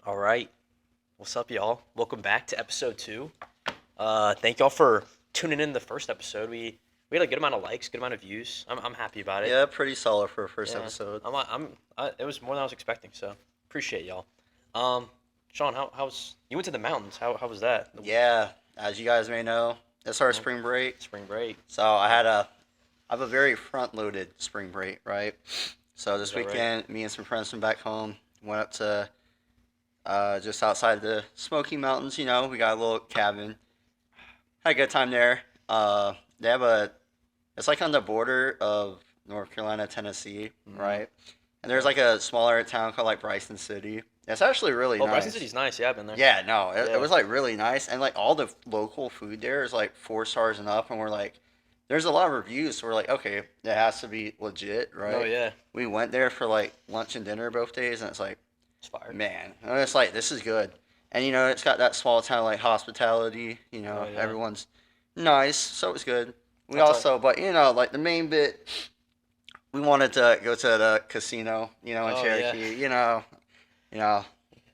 All right. What's up, y'all? Welcome back to episode two. Thank y'all for tuning in the first episode. We had a good amount of likes, good amount of views. I'm happy about it. Yeah, pretty solid for a first Yeah. episode. It was more than I was expecting. So appreciate y'all. Um, Sean, how's you went to the mountains? How was that? Yeah, as you guys may know, it's our Mhm. spring break. Spring break. So I have a very front-loaded spring break, right? So Is this that right? weekend, me and some friends from back home went up to just outside the Smoky Mountains. We got a little cabin. Had a good time there. They have it's like on the border of North Carolina, Tennessee, Mm-hmm. right? And there's like a smaller town called like Bryson City. It's actually really Oh, Bryson nice. City's nice. Yeah, I've been there. Yeah, no, it Yeah. was like really nice, and like all the local food there is like 4 stars and up, and we're like, there's a lot of reviews, so we're like, okay, it has to be legit, Oh right? yeah, We went there for like lunch and dinner both days, and it's like, it's fire. man, and it's like this is good, and it's got that small town like hospitality, Oh yeah. everyone's nice, so it's good. We That's all. also, but like the main bit, we wanted to go to the casino, in Oh yeah. Cherokee, you know,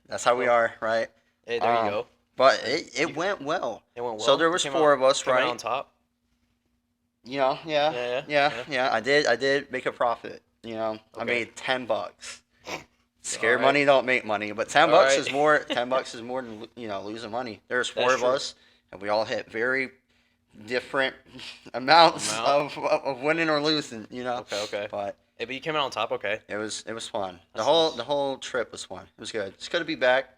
that's how we Well, are, right? hey, there you Um, go. but And it you, went well. it went So well. there You was four of us, came out right? on top. Yeah, Yeah, yeah, yeah, yeah. yeah. I did make a profit. I Okay. made $10. All Scared right. money don't make money, but 10 All bucks right. is more. 10 bucks is more than losing money. There's four That's of true. us, and we all hit very different amounts Amount. of winning or losing. Okay, okay. But Hey, but you came out on top. Okay. it was fun. The That's whole nice. the whole trip was fun. It was good. It's good to be back.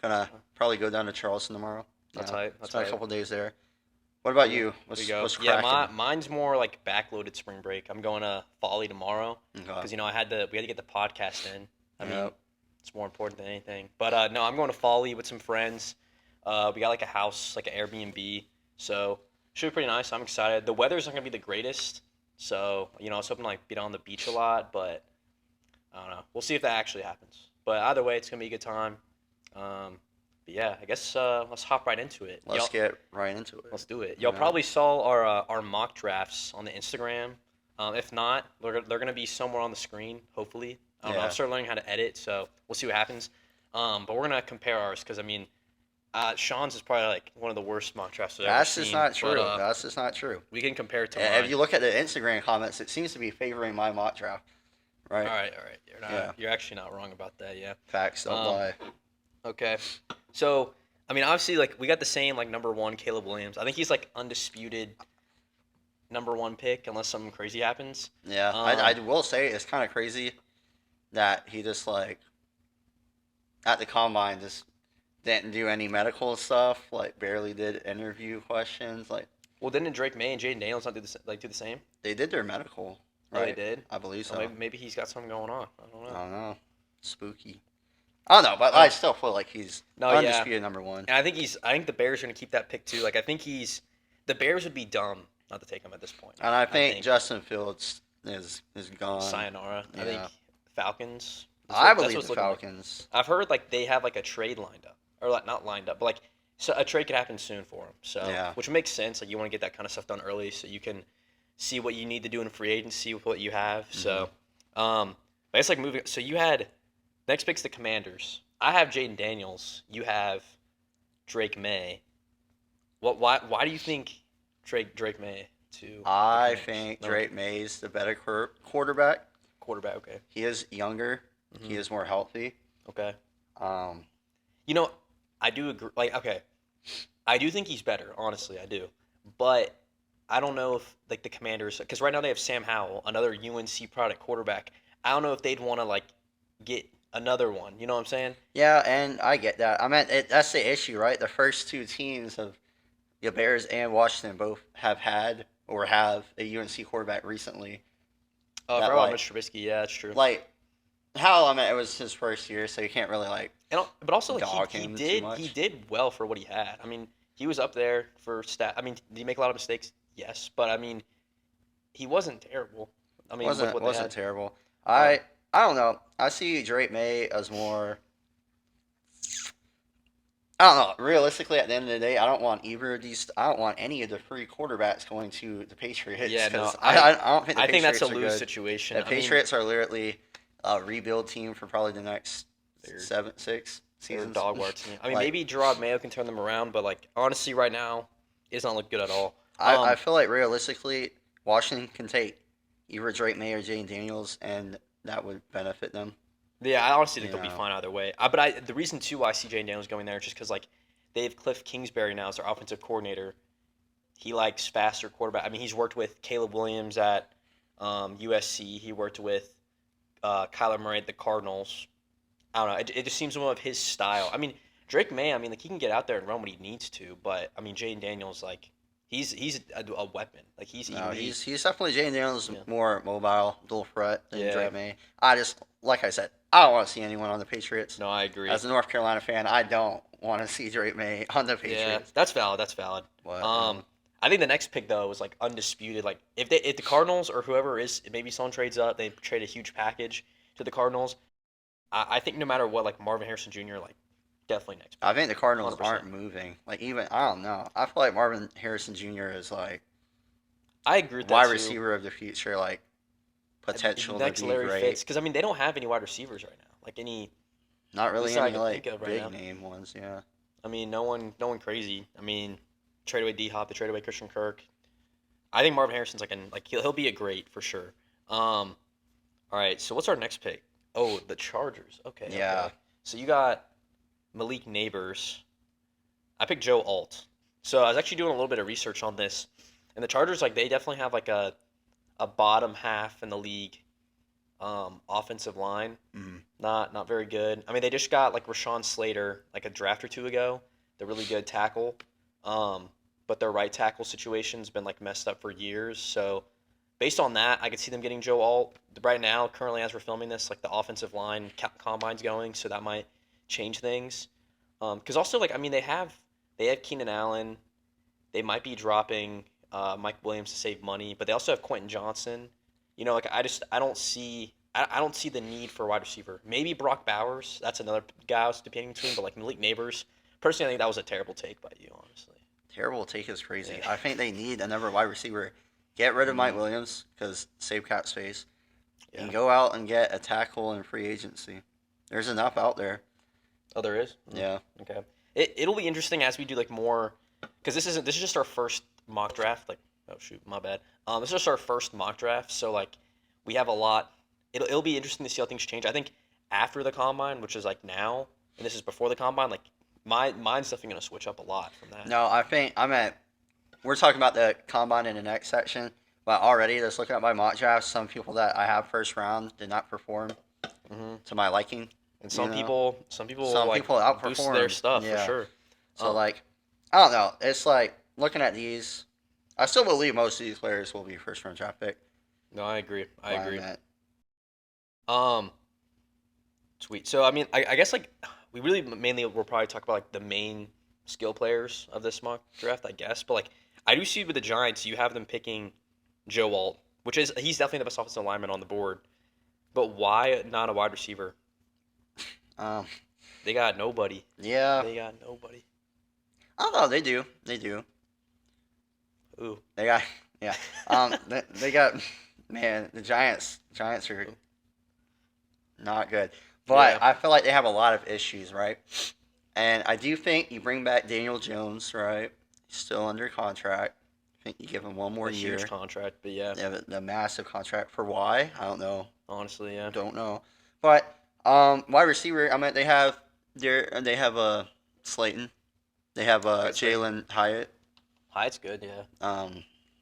Gonna probably go down to Charleston tomorrow. That's hype. That's Spend a hype. couple days there. What about Yeah. you? We What's go. what's Yeah, cracking? mine's more like backloaded spring break. I'm going to Folly tomorrow Okay. because we had to get the podcast in. I mean, Yep. it's more important than anything. But no, I'm going to Folly with some friends. We got like a house, like an Airbnb, so should be pretty nice. I'm excited. The weather's not gonna be the greatest, so I was hoping to like be on the beach a lot, but I don't know. We'll see if that actually happens. But either way, it's gonna be a good time. But yeah, I guess let's hop right into it. Let's get right into it. Let's do it. You Y'all know? probably saw our mock drafts on the Instagram. If not, they're gonna be somewhere on the screen. Hopefully, I don't know. Yeah. I'm still learning how to edit, so we'll see what happens. But we're gonna compare ours because I mean, Sean's is probably like one of the worst mock drafts I've ever That's seen. just not true. But That's just not true. we can compare it to If mine. you look at the Instagram comments, it seems to be favoring my mock draft. Right? All right, all right. Yeah. You're actually not wrong about that. Yeah. Facts don't Um, lie. Okay. So I mean, obviously, like we got the same like number one Caleb Williams. I think he's like undisputed number one pick unless something crazy happens. Yeah. I will say it's kind of crazy that he just like at the combine just didn't do any medical stuff. Like barely did interview questions. Like Well, didn't Drake May and Jaden Daniels not do the same? they did their medical, Oh, they right? did. I believe So so. maybe he's got something going on. I don't I know. don't know. Spooky. I don't know, but I still feel like he's No, yeah. undisputed number one. And I think the Bears are gonna keep that pick too. Like I think the Bears would be dumb not to take him at this point. And I think Justin Fields is gone. Sayonara. I think Yeah. Falcons. I That's believe what's the looking like. Falcons. I've heard like they have like a trade lined up, or like not lined up, but like so a trade could happen soon for him. So Yeah. which makes sense. Like you want to get that kind of stuff done early, so you can see what you need to do in free agency with what you have. So, I guess like moving. So you had next pick's the Commanders. I have Jaden Daniels. You have Drake May. What? Why do you think Drake May to the I Commanders? think No, Drake May's the better quarterback. quarterback. Okay. He is younger. He Mhm. is more healthy. Okay. Um, You know, I do agree. Like, okay, I do think he's better. Honestly, I do. But I don't know if like the Commanders, because right now they have Sam Howell, another UNC product quarterback. I don't know if they'd want to like get another one. You know what I'm saying? yeah, and I get that. I mean, that's the issue, right? The first two teams of the Bears and Washington both have had or have a UNC quarterback recently. Oh, I That, forgot about like- Mr. Trubisky. Yeah, that's true. Like, Howell, I mean, it was his first year, so you can't really, like, But also like dog he him too did much. he did well for what he had. I mean, he was up there for stat. I mean, did he make a lot of mistakes? Yes, but I mean, he wasn't terrible. I mean, with wasn't what they wasn't had. terrible. Um, I don't know. I see Drake May as more. I don't know. Realistically, at the end of the day, I don't want either of these. I don't want any of the three quarterbacks going to the Patriots. Yeah, no, 'cause I don't think the I think that's a Patriots are lose good. situation. The I mean, Patriots are literally a rebuild team for probably the next Third. 7, 6, They're a seasons. dog water team. I mean, Like, maybe Gerard Mayo can turn them around, but like honestly, right now, it does not look good at all. I feel like realistically, Washington can take either Drake May or Jane Daniels, and that would benefit them. Yeah, I honestly think You they'll be know, fine either way. The reason too why I see Jane Daniels going there is just because like they have Cliff Kingsbury now as their offensive coordinator. He likes faster quarterback. I mean, he's worked with Caleb Williams at USC. He worked with Kyler Murray at the Cardinals. I don't know. It just seems more of his style. I mean, Drake May. I mean, like he can get out there and run when he needs to, but I mean, Jane Daniels like he's a weapon. Like he's no, elite. he's definitely Jane Daniels Yeah. more mobile, dual threat than Yeah. Drake May. I just like I said, I don't want to see anyone on the Patriots. No, I agree. As a North Carolina fan, I don't want to see Drake May on the Yeah, Patriots. that's valid. That's valid. But, I think the next pick though is like undisputed. Like if the Cardinals or whoever is maybe someone trades up, they trade a huge package to the Cardinals. I think no matter what, like Marvin Harrison Jr. like definitely next pick. I think the Cardinals 100%. aren't moving. Like even I don't know. I feel like Marvin Harrison Jr. is like I agree with that wide too. receiver of the future, like potential Next to be Larry great. Fitz because I mean they don't have any wide receivers right now. Like any, Not really That's all I any can like think of right big now. name ones. Yeah. I mean no one crazy. I mean trade away D Hop, they trade away Christian Kirk. I think Marvin Harrison's like he'll be a great for sure. All right, so what's our next pick? Oh, the Chargers. Okay. Yeah. Okay. So you got Malik Neighbors. I picked Joe Alt. So I was actually doing a little bit of research on this, and the Chargers like they definitely have like a bottom half in the league, offensive line. Mm-hmm. Not very good. I mean they just got like Rashawn Slater like a draft or two ago. They're really good tackle. But their right tackle situation's been like messed up for years. So based on that, I could see them getting Joe Alt. Right now, currently as we're filming this, like the offensive line combine's going, so that might change things. Because also like I mean they have Keenan Allen. They might be dropping Mike Williams to save money, but they also have Quentin Johnson. You know, like I don't see the need for a wide receiver. Maybe Brock Bowers. That's another guy I was debating between, but like Malik Neighbors. Personally, I think that was a terrible take by you, honestly. Terrible take is crazy. Yeah. I think they need another wide receiver. Get rid of Mike Mhm. Williams because save cap space, Yeah. and go out and get a tackle in free agency. There's enough out there. Oh, there is. Yeah. Okay. It'll be interesting as we do like more, because this is just our first mock draft. Like, oh shoot, my bad. This is just our first mock draft, so like we have a lot. It'll be interesting to see how things change. I think after the combine, which is like now, and this is before the combine, like mine's definitely gonna switch up a lot from that. No, I think we're talking about the combine in the next section, but already just looking at my mock drafts, some people that I have first round did not perform Hmm. to my liking. And some know, people, some like people boost outperform their stuff Yeah. for sure. So Um, like, I don't know. It's like looking at these. I still believe most of these players will be first round draft pick. No, I agree. I where I'm agree. at. Um, Sweet. So I mean, I guess like we really mainly will probably talk about like the main skill players of this mock draft, I guess. But like I do see with the Giants, you have them picking Joe Alt, which is he's definitely the best offensive lineman on the board. But why not a wide receiver? Um, They got nobody. yeah, They got nobody. I don't know. They do. They do. Ooh. They got yeah. They got man. The Giants are not good. But Yeah. I feel like they have a lot of issues, right? And I do think you bring back Daniel Jones, right? He's still under contract. I think you give him one more A year. huge contract, but yeah, They have a massive contract for why? I don't know. honestly, yeah. Don't know. But wide receiver. I mean, they have Slayton. They have Right, Slayton. Jalen Hyatt. Hyatt's good, yeah.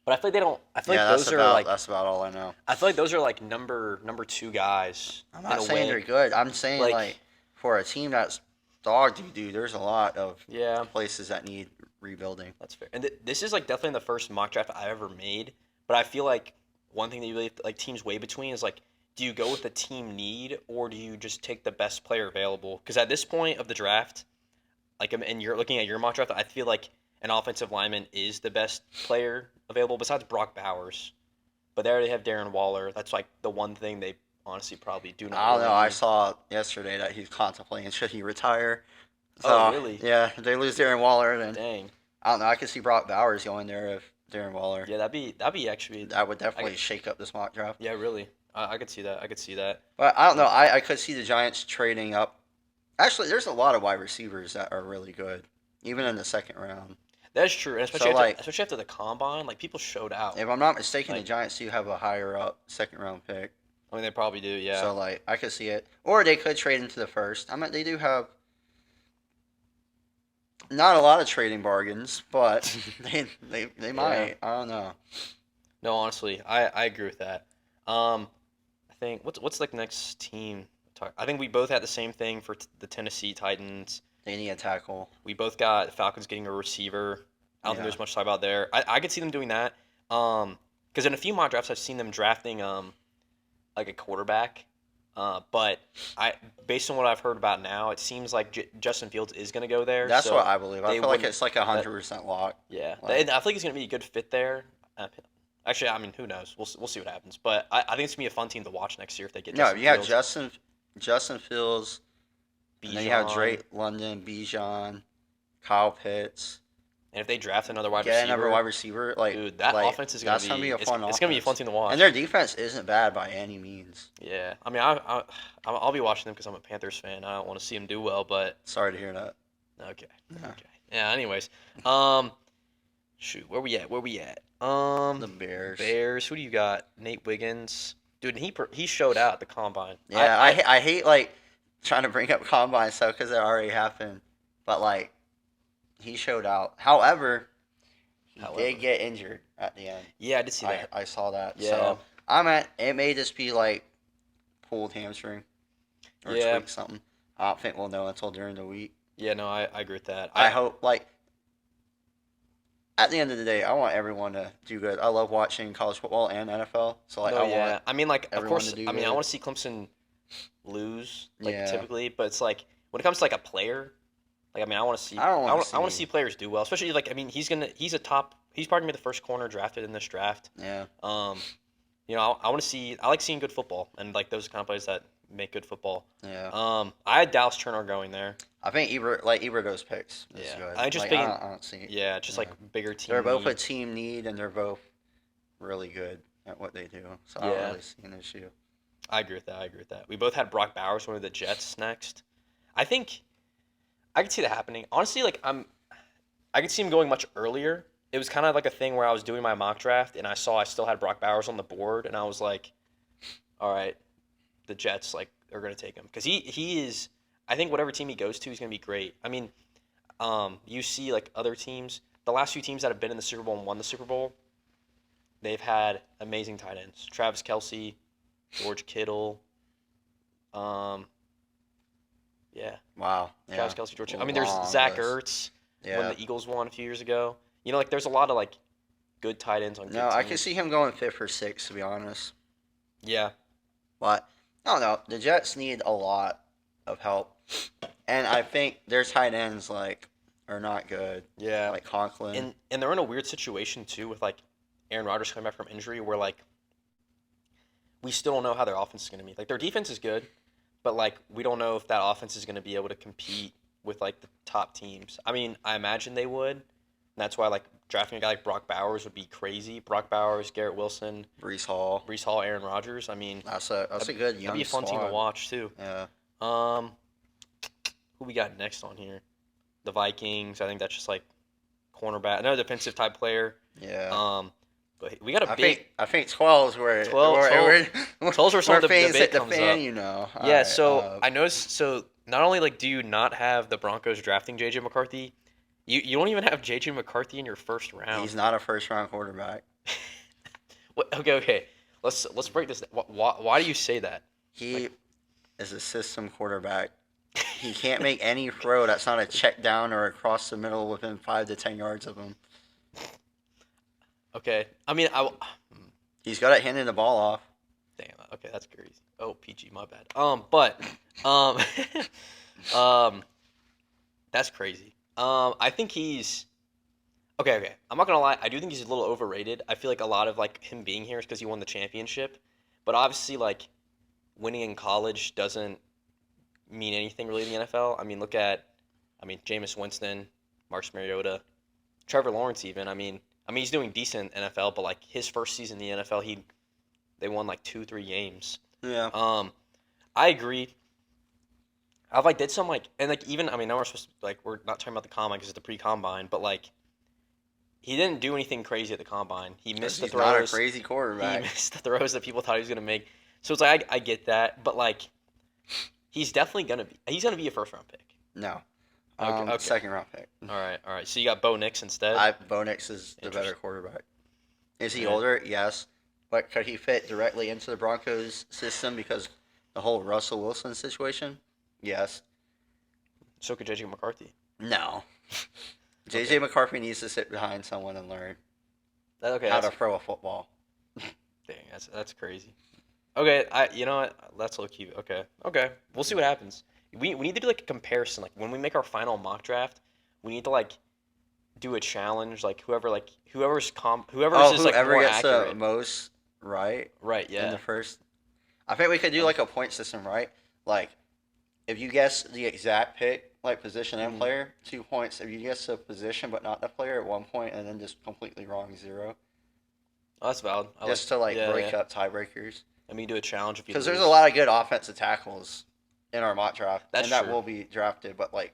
But I feel like they don't. I feel Yeah, like those are like. that's about all I know. I feel like those are like number two guys. I'm in not a saying way. they're good. I'm saying Like- like for a team that's dog doo, there's a lot of Yeah, places that need rebuilding. that's fair. And this is like definitely the first mock draft I ever made. But I feel like one thing that you really like teams weigh between is like, do you go with the team need or do you just take the best player available? Because at this point of the draft, like, and you're looking at your mock draft, I feel like an offensive lineman is the best player available besides Brock Bowers. But they already have Darren Waller. That's like the one thing they honestly probably do not. I don't know. really I need. saw yesterday that he's contemplating should he retire. Oh, really? Yeah, if they lose Darren Waller, then Dang. I don't know. I could see Brock Bowers going there if Darren Waller. Yeah, that'd be actually. That would definitely shake up this mock draft. Yeah, really. I could see that. I could see that. But I don't know. I could see the Giants trading up Actually, there's a lot of wide receivers that are really good, even in the second round. That's true, and So like, especially after the combine, like people showed out. if I'm not mistaken, the Like, Giants do have a higher up second round pick. I mean, they probably do. Yeah. So like, I could see it, or they could trade into the first. I mean, they do have not a lot of trading bargains, but they Yeah. might. I don't know. No, honestly, I agree with that. I think what's like next team? I think we both had the same thing for the Tennessee Titans. They need a tackle. We both got Falcons getting a receiver. I don't think Yeah, there's much to talk about there. I could see them doing that. Because in a few mock drafts, I've seen them drafting like a quarterback. But I based on what I've heard about now, it seems like Justin Fields is going to go there. that's So what I believe. I they feel like wouldn't. it's like That 100% lock. yeah, Like, I think he's going to be a good fit there. Actually, I mean, who knows? We'll see what happens. But I think it's going to be a fun team to watch next year if they get no, Justin you have Fields, Justin Fields, and then you have Bijan, Drake London, Bijan, Kyle Pitts. and if they draft another wide Get another receiver, wide receiver. Like, dude, that like offense is that's going gonna be a fun it's going to be a fun offense. team to watch. And their defense isn't bad by any means. Yeah, I mean, I'll be watching them because I'm a Panthers fan. I don't want to see them do well, but Sorry to hear that. okay, Yeah. okay, yeah. Anyways, um, shoot, where we at? Where we at? The Bears. Bears. Who do you got? Nate Wiggins, dude. He showed out at the combine. Yeah, I hate like trying to bring up combine stuff because it already happened, but like he showed out. However, he However. did get injured at the end. Yeah, I did see that. I saw that. Yeah. So it may just be like pulled hamstring or Yeah. tweaked something. I don't think we'll know until during the week. Yeah, no, I agree with that. I hope like at the end of the day, I want everyone to do good. I love watching college football and NFL. So like No, I yeah. want I mean, like, of everyone course, to do I mean, I good. want to see Clemson lose, like, Yeah. typically, but it's like when it comes to like a player, like, I mean, I want to see, I don't wanna I want to see- see players do well, especially like, I mean, he's a top, he's probably gonna be the first corner drafted in this draft. Yeah. You know, I want to see, I like seeing good football, and like those kind of players that make good football. Yeah. I had Dallas Turner going there. I think Iberdo's picks is Yeah. good. I just like, think- I don't see. Yeah, just Yeah. like bigger team. They're both a need. team need, and they're both really good at what they do. So I Yeah. don't really see an issue. I agree with that. I agree with that. We both had Brock Bowers, one of the Jets next. I think I could see that happening. Honestly, like I could see him going much earlier. It was kind of like a thing where I was doing my mock draft and I saw I still had Brock Bowers on the board and I was like, all right, the Jets like are gonna take him because he is. I think whatever team he goes to, he's gonna be great. I mean, you see like other teams, the last few teams that have been in the Super Bowl and won the Super Bowl, they've had amazing tight ends. Travis Kelce, George Kittle. Yeah, Wow. Yeah. Travis Kelce, George. I mean, there's Long Zach list. Ertz when Yeah. the Eagles won a few years ago. You know, like there's a lot of like good tight ends on good No, I can teams. see him going fifth or sixth, to be honest. Yeah, But I don't know. The Jets need a lot of help, and I think their tight ends like are not good. yeah. Like Conklin. And they're in a weird situation too with like Aaron Rodgers coming back from injury, where like we still don't know how their offense is going to be. Like their defense is good, but like we don't know if that offense is going to be able to compete with like the top teams. I mean, I imagine they would. And that's why like drafting a guy like Brock Bowers would be crazy. Brock Bowers, Garrett Wilson, Brees Hall. Brees Hall, Aaron Rodgers. I mean, That's a good young that'd be a fun team to squad. watch too. Yeah. Who we got next on here? The Vikings. I think that's just like cornerback, another defensive type player. Yeah. But we got a big. I think 12 is where 12 where 12 where some of the fans debate hit the comes fan, up. you know. Yeah, Alright, so I noticed. So not only like do you not have the Broncos drafting JJ McCarthy, you don't even have JJ McCarthy in your first round. he's not a first round quarterback. Okay. Let's break this. Why do you say that? He is a system quarterback. He can't make any throw that's not a check down or across the middle within 5 to 10 yards of him. Okay. I mean, He's good at handing the ball off. damn. Okay, that's crazy. Oh, PG, my bad. But that's crazy. I think he's okay. I'm not gonna lie. I do think he's a little overrated. I feel like a lot of like him being here is because he won the championship, but obviously like winning in college doesn't mean anything really in the NFL. I mean, Jameis Winston, Marcus Mariota, Trevor Lawrence even. I mean he's doing decent in NFL, but like his first season in the NFL, they won like 2-3 games. Yeah. I agree. I've like did some like and like even I mean now we're supposed to like we're not talking about the combine because it's the pre-combine, but like he didn't do anything crazy at the combine. He 'Cause missed the he's not a throws. crazy He quarterback. missed the throws that people thought he was gonna make. So it's like I get that, but like he's definitely gonna be a first round pick. No. Okay, okay. Second round pick. All right. So you got Bo Nix instead. Bo Nix is the better Interesting. quarterback. Is he Yeah. older? Yes. But could he fit directly into the Broncos system because the whole Russell Wilson situation? Yes. So could JJ McCarthy. No. Okay. JJ McCarthy needs to sit behind someone and learn Okay. how That's to throw a football. dang. That's crazy. Okay. You know what? That's low key. Okay. Okay. We'll see what happens. We need to do like a comparison. Like when we make our final mock draft, we need to like do a challenge. Like whoever's Oh, just like whoever more gets the accurate. most right Right. in Yeah. the first. I think we could do like a point system, right? Like if you guess the exact pick, like position and Mhm. player, 2 points. If you guess the position but not the player, at 1 point, and then just completely wrong, 0. Oh, that's valid. Just to like yeah, break yeah. up tiebreakers. I mean, do a challenge if you Because lose. there's a lot of good offensive tackles in our mock draft, That's and that true. will be drafted. But like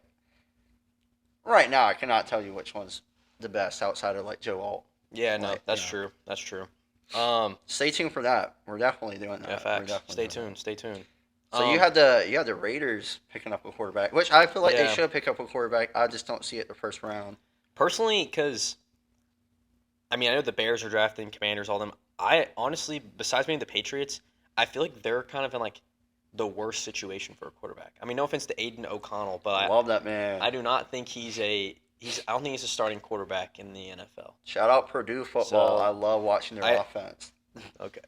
right now, I cannot tell you which one's the best outside of like Joe Alt. Yeah, no, Like, that's yeah. true. That's true. Stay tuned for that. We're definitely doing that. Yeah, We're facts. definitely Stay doing tuned. Stay tuned. that. So you had the Raiders picking up a quarterback, which I feel like they Yeah. should pick up a quarterback. I just don't see it the first round. Personally, because I mean, I know the Bears are drafting Commanders, all them. I honestly, besides being the Patriots, I feel like they're kind of in like the worst situation for a quarterback. I mean, no offense to Aiden O'Connell, but Love that man. I do not think I don't think he's a starting quarterback in the NFL. Shout out Purdue football. So, I love watching their I- offense. Okay.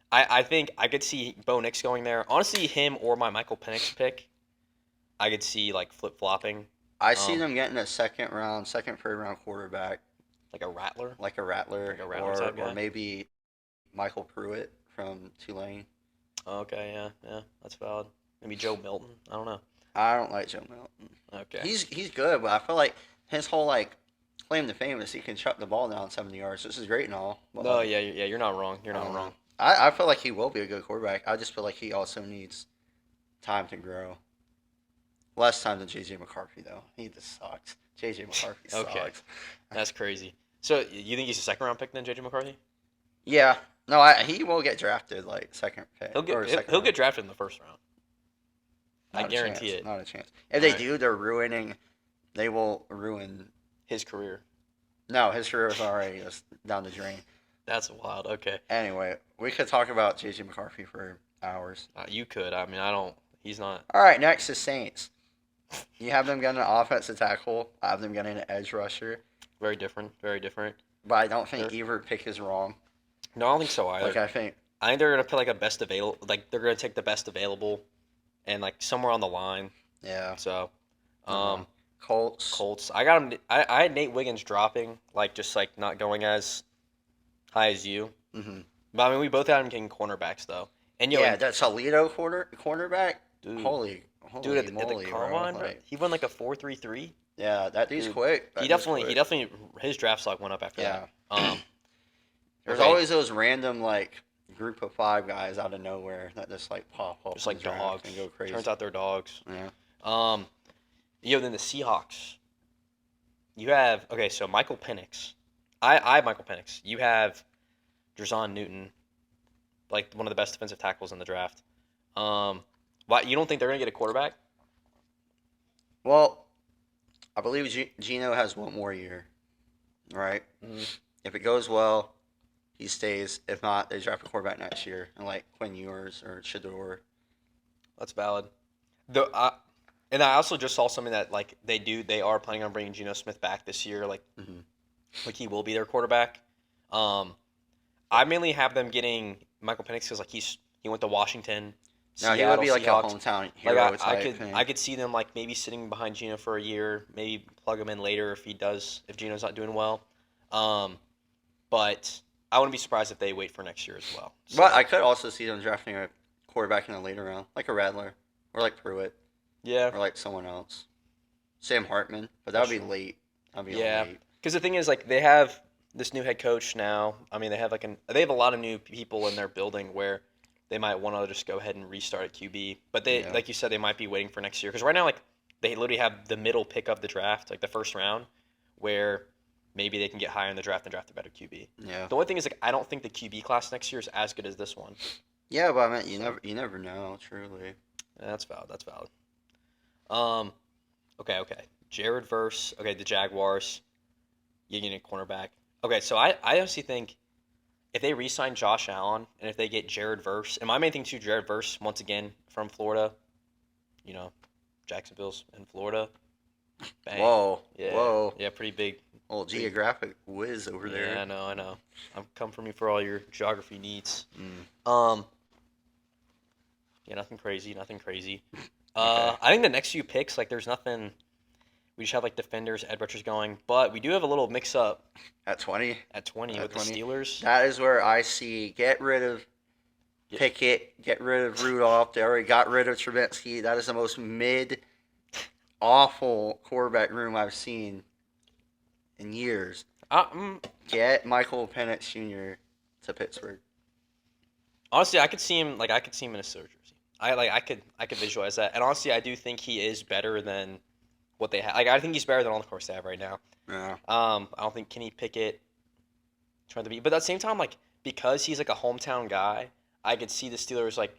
I think I could see Bo Nix going there. Honestly, him or my Michael Penix pick, I could see like flip flopping, I see Um, them getting a second, third round quarterback, like a Rattler. like a Rattler, Like a Rattler type or guy? maybe Michael Pruitt from Tulane. Okay, yeah, that's valid. Maybe Joe Milton. I don't know. I don't like Joe Milton. Okay. He's good, but I feel like his whole like claim to fame is he can chuck the ball down 70 yards. This is great and all. But No, like, yeah, you're not wrong. You're I not don't wrong. know. I feel like he will be a good quarterback. I just feel like he also needs time to grow. Less time than JJ McCarthy though. He just sucks. JJ McCarthy Okay. sucks. That's crazy. So you think he's a second round pick then, JJ McCarthy? Yeah. No, he will get drafted like second pick. He'll get or second he'll round. get drafted in the first round. I Not a guarantee chance, it. Not a chance. If they Right. do, they will ruin. His career. No, his career is already just down the drain. That's wild. Okay. Anyway, we could talk about JJ McCarthy for hours. You could. I mean, I don't. He's not. All right, next is Saints. You have them getting an offensive tackle. I have them getting an edge rusher. Very different. Very different. But I don't think either pick is wrong. No, I don't think so either. Like I think, I think they're gonna pick like a best available. Like they're gonna take the best available, and like somewhere on the line. yeah. So, Mhm. Colts. Colts. I got him. I had Nate Wiggins dropping, like just like not going as high as you. hmm But I mean, we both had him getting cornerbacks though. And yo, Yeah, and, that Toledo cornerback. dude, Holy dude, at moly, the bro. combine, bro, Like, he won like a 4.33. yeah, that dude's Dude, quick. That He dude's definitely, quick. his draft stock went up after Yeah. that. There's okay. always those random like group of 5 guys out of nowhere that just like pop up, Just in like the draft dogs. and go crazy. Turns out they're dogs. Yeah. Then the Seahawks. You have so Michael Penix. I have Michael Penix. You have Drazon Newton, like one of the best defensive tackles in the draft. Why you don't think they're gonna get a quarterback? Well, I believe Gino has one more year, right? Mhm. If it goes well, he stays. If not, they draft a quarterback next year, and like Quinn Ewers or Shador. That's valid. And I also just saw something that like they are planning on bringing Geno Smith back this year. Mhm. Like he will be their quarterback. I mainly have them getting Michael Penix because like he went to Washington. Now he would be like Seattle a Seahawks. hometown Like hero I type could thing. I could see them like maybe sitting behind Geno for a year, maybe plug him in later if Geno's not doing well. But I wouldn't be surprised if they wait for next year as well. So, But I could also see them drafting a quarterback in a later round, like a Rattler or like Pruitt yeah, or like someone else. Sam Hartman, but that would be Sure. late. That'd be Yeah. late. because the thing is like they have this new head coach now. I mean they have a lot of new people in their building where they might want to just go ahead and restart at QB. But they, Yeah. like you said, they might be waiting for next year because right now, like they literally have the middle pick of the draft, like the first round, where maybe they can get higher in the draft and draft a better QB. Yeah. The only thing is, like, I don't think the QB class next year is as good as this one. Yeah, but I mean, So you never know, truly. yeah, that's valid. That's valid. Okay. Jared Verse. Okay, the Jaguars. You get a cornerback. Okay, so I honestly think if they re-sign Josh Allen and if they get Jared Verse, and my main thing too, Jared Verse once again from Florida, you know, Jacksonville's in Florida. Bang. Whoa, Yeah. whoa, Yeah, pretty big. little geographic whiz over there. Yeah, I know. I'm come from you for all your geography needs. Mm. Yeah, nothing crazy. Okay. I think the next few picks, like, there's nothing. We just have like defenders, edge rushers going, but we do have a little mix-up At 20, at 20 At with 20? the Steelers. that is where I see get rid of Yeah. Pickett, get rid of Rudolph. They already got rid of Trubisky. That is the most awful quarterback room I've seen in years. Get Michael Penix Jr. to Pittsburgh. Honestly, I could see him in a Steelers jersey. I could visualize that, and honestly, I do think he is better than what they have. Like, I think he's better than all the course they have right now. Yeah. I don't think Kenny Pickett trying to be, but at the same time, like because he's like a hometown guy, I could see the Steelers like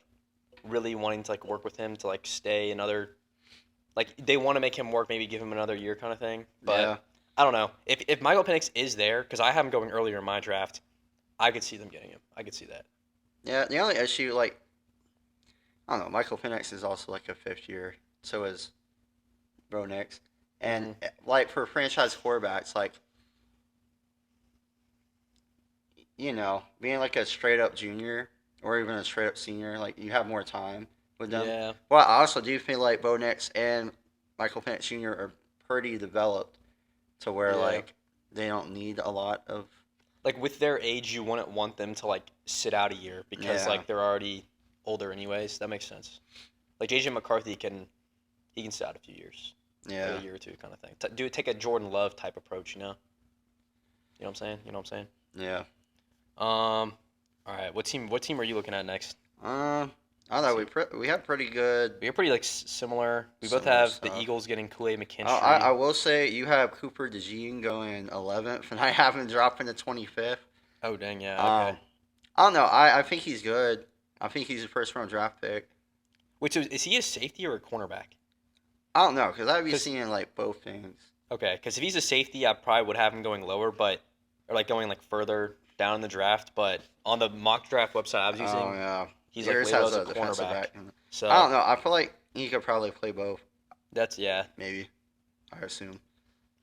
really wanting to like work with him to like stay another, like they want to make him work, maybe give him another year kind of thing. But Yeah. I don't know if Michael Penix is there because I have him going earlier in my draft. I could see them getting him. I could see that. Yeah. The only issue, like, I don't know, Michael Penix is also like a fifth year. So is Bo Nix. And like for franchise quarterbacks, like, being like a straight up junior or even a straight up senior, like you have more time with them. Yeah. Well, I also do feel like Bo Nix and Michael Penix Jr. are pretty developed to where Yeah. like they don't need a lot of. Like with their age, you wouldn't want them to like sit out a year because Yeah. like they're already older anyways. That makes sense. Like JJ McCarthy can sit out a few years. Like Yeah. a year or two kind of thing. Take a Jordan Love type approach, you know? You know what I'm saying? Yeah. All right. What team are you looking at next? I don't know. We have pretty good. We're pretty like similar. We both Similar have stuff. the Eagles getting Kool-Aid McKinstry. I will say you have Cooper DeJean going 11th, and I have him dropping to 25th. Oh dang, yeah. Okay. I don't know. I think he's good. I think he's a first round draft pick. Wait, so is he a safety or a cornerback? I don't know because I'd be 'Cause- seeing like both things. Okay, because if he's a safety, I probably would have him going lower, or like going like further down in the draft. But on the mock draft website I was using, Oh yeah. he's like Yours labeled has as a defensive cornerback. back. So I don't know. I feel like he could probably play both. that's Maybe. I assume.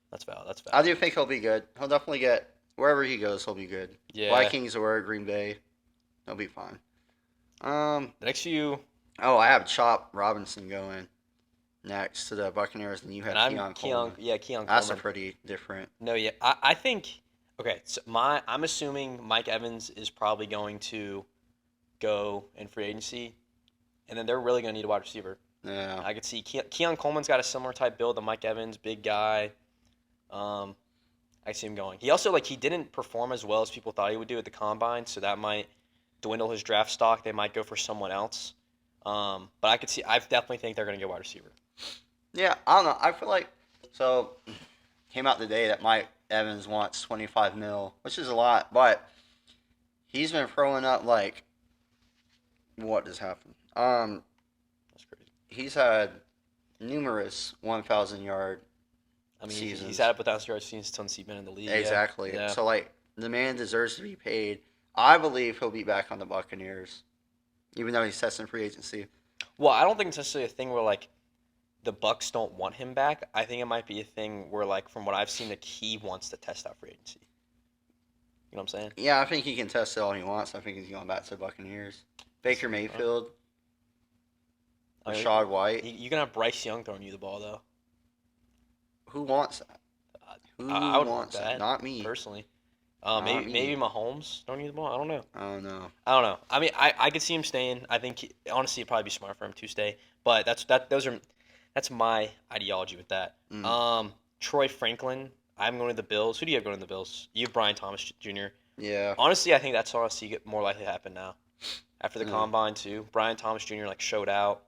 that's valid. That's I valid. do think he'll be good. He'll definitely get wherever he goes. He'll be good. Yeah. Vikings or Green Bay, he'll be fine. The next few, Oh, I have Chop Robinson going next to the Buccaneers, and you have and I'm Keon Keon. Coleman. Yeah, Keon That's a Coleman. pretty different. No, yeah, I think okay. So I'm assuming Mike Evans is probably going to go in free agency, and then they're really going to need a wide receiver. Yeah. I could see Keon Coleman's got a similar type build to Mike Evans, big guy. I see him going. He also he didn't perform as well as people thought he would do at the combine, so that might dwindle his draft stock. They might go for someone else. But I definitely think they're going to get wide receiver. Yeah, I don't know. I feel like came out today that Mike Evans wants 25 mil, which is a lot, but he's been throwing up what has happened? That's crazy. He's had numerous 1,000 yard I mean, seasons. he's had it without yards since he's been in the league. yeah. Exactly. Yeah. So the man deserves to be paid. I believe he'll be back on the Buccaneers, even though he's testing free agency. Well, I don't think it's necessarily a thing where the Bucks don't want him back. I think it might be a thing where from what I've seen, he wants to test out free agency. You know what I'm saying? Yeah, I think he can test it all he wants. I think he's going back to the Buccaneers. Baker Mayfield, I mean, Rashad White. you can have Bryce Young throwing you the ball though. Who wants that? Who I would want wants that? that Not me. personally. Not Maybe me. maybe Mahomes throwing you the ball. I don't know. I don't know. I don't know. I mean, I could see him staying. I think honestly, it'd probably be smart for him to stay. But that's my ideology with that. Mm. Troy Franklin. I'm going to the Bills. Who do you have going to the Bills? You have Brian Thomas Jr. Yeah. Honestly, I think that's honestly more likely to happen now. after the Yeah. combine too. Brian Thomas Jr. like showed out.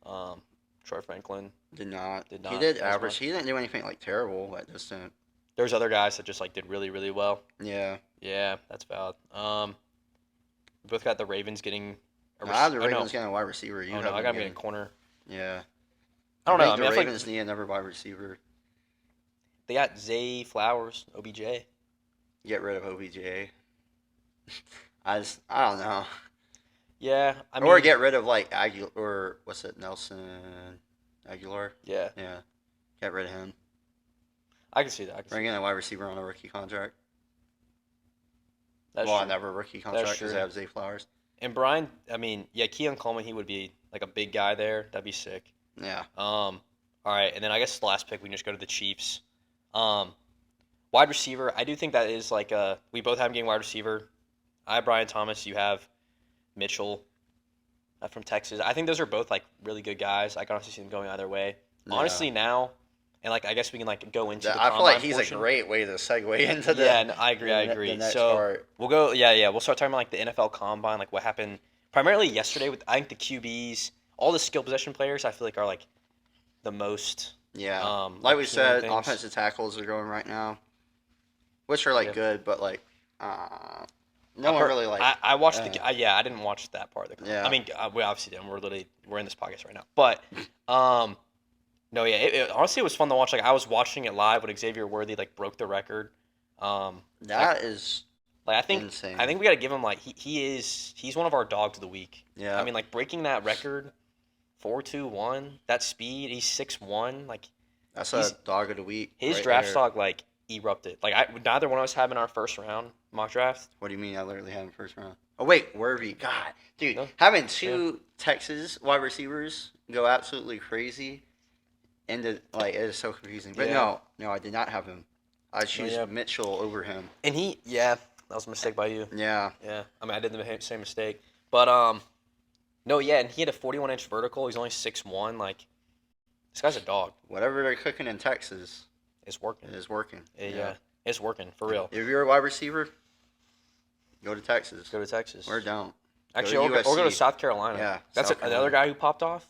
Um, Troy Franklin Did not. did He not did as average. much. He didn't do anything like terrible. Like just didn't. There's other guys that just like did really really well. Yeah. Yeah, that's valid. We both got the Ravens getting. I have the oh, no. Ravens getting a wide receiver. You Oh have no, I them got him getting. getting corner. Yeah. I don't know. I think mean, I the feel like Ravens need another wide receiver. they got Zay Flowers, OBJ. Get rid of OBJ. I don't know. Yeah, I mean, Or get rid of like Aguilar or what's it, Nelson Aguilar? yeah, Yeah. Get rid of him. I can see that. I can see Bring in a wide receiver on a rookie contract. that's Well, true. never a rookie contract because true. they have Zay Flowers. And Brian, I mean, yeah, Keon Coleman, he would be like a big guy there. That'd be sick. Yeah. All right, and then I guess the last pick we can just go to the Chiefs. Wide receiver, I do think that is like we both have him getting wide receiver. I have Brian Thomas. You have Mitchell from Texas. I think those are both like really good guys. I can honestly see them going either way. Yeah. Honestly, now, and like I guess we can like go into the I feel like combine he's portion. a great way to segue into the. Yeah, no, I agree. The next So part. we'll go. Yeah. We'll start talking about like the NFL Combine, like what happened primarily yesterday with I think the QBs, all the skill possession players. I feel like are like the most. Yeah. keen Like we on said, things. offensive tackles are going right now, which are like Yeah. good, but like no one really like. I watched uh, the. Yeah, I didn't watch that part of the. Combine. Yeah. I mean, we obviously didn't. We're in this podcast right now, but no, yeah. Honestly, it was fun to watch. Like I was watching it live when Xavier Worthy like broke the record. that is Like I think insane. I think we got to give him like he's one of our dogs of the week. Yeah. I mean like breaking that record, 4.21, that speed, he's 6'1", like That's he's- a dog of the week. his right draft there. stock like erupted. Like neither one of us had him in our first round mock draft. What do you mean? I literally had him first round. Oh wait, Worthy. God, dude, No. having two Texas wide receivers go absolutely crazy, and like it is so confusing. But Yeah. no, I did not have him. I choose yeah. Mitchell over him. And that was a mistake by you. Yeah, Yeah, I mean I did the same mistake. But no, yeah, and he had a 41-inch vertical. He's only 6'1". Like this guy's a dog. whatever they're cooking in Texas It's working. is working. Yeah, it's working for real. If you're a wide receiver, go to Texas. Go to Texas. Or don't. Actually, to or go to USC. South Carolina. Yeah, That's South another Carolina. guy who popped off.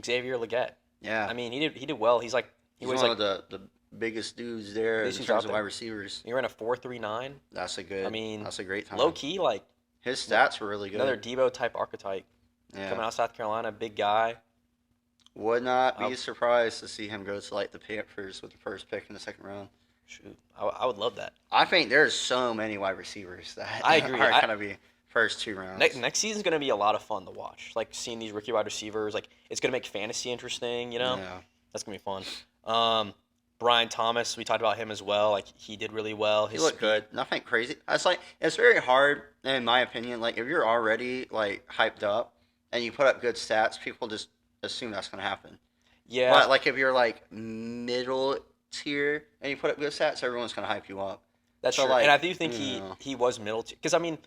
Xavier Leggett. Yeah, I mean, he did well. He's like he he's was one like of the biggest dudes there in He's terms out of there. wide receivers. he ran a 4.39. That's a good. I mean, that's a great time. Low key, like His stats were really good. another Debo type archetype yeah. coming out of South Carolina, big guy. Would not be Um, surprised to see him go to like the Panthers with the first pick in the second round. Shoot, I would love that. I think there's so many wide receivers that I agree. are I- gonna be first two rounds. Next season's gonna be a lot of fun to watch. Like seeing these rookie wide receivers, like it's gonna make fantasy interesting. You know, Yeah. that's gonna be fun. Brian Thomas, we talked about him as well. Like he did really well. He looked good. Nothing crazy. It's very hard, in my opinion. Like if you're already like hyped up and you put up good stats, people just assume that's gonna happen. Yeah, But like if you're like middle tier and you put up good stats, everyone's gonna hype you up. that's so, true. like, And I do think you know. he was middle because I mean,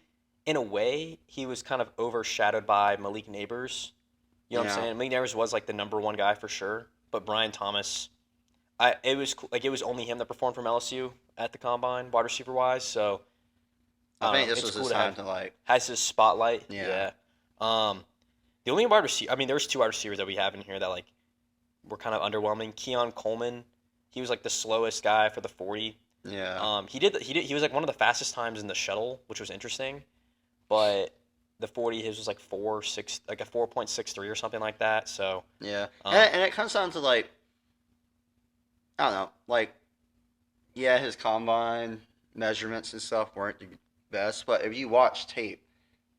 in a way, he was kind of overshadowed by Malik Neighbors. You know what I'm Yeah. saying? Malik Neighbors was like the number one guy for sure, but Brian Thomas, it was only him that performed from LSU at the combine, wide receiver wise. So I don't think know, this it's was cool the to time have- to like. has his spotlight. Yeah. The only wide receiver, I mean, there's two wide receivers that we have in here that like were kind of underwhelming. Keon Coleman, he was like the slowest guy for the 40. Yeah. He was like one of the fastest times in the shuttle, which was interesting, but the 40 his was like 4.6, like a 4.63 or something like that. So Yeah, Um, and it comes down to like, I don't know, like, yeah, his combine measurements and stuff weren't the best, but if you watch tape,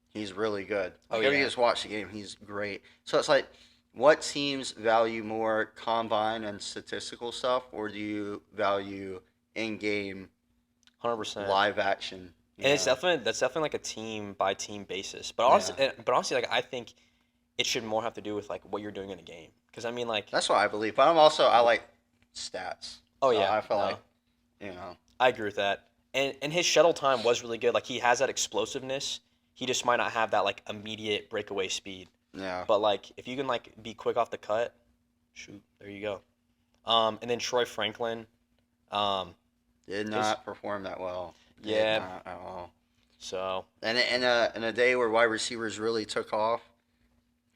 he's really good. Oh, Like, if yeah. you just watch the game, he's great. So it's like, what teams value more combine and statistical stuff, or do you value in-game 100%. live action? you And it's know? that's definitely like a team by team basis. But honestly, like I think it should more have to do with like what you're doing in a game. Because I mean, like, That's what I believe. But I like stats. oh So yeah, I feel no, like, you know, I agree with that. And his shuttle time was really good. Like he has that explosiveness. He just might not have that like immediate breakaway speed. yeah. But like if you can like be quick off the cut, shoot, there you go. And then Troy Franklin, Did not perform that well. Did Yeah. not at all. So And in a day where wide receivers really took off,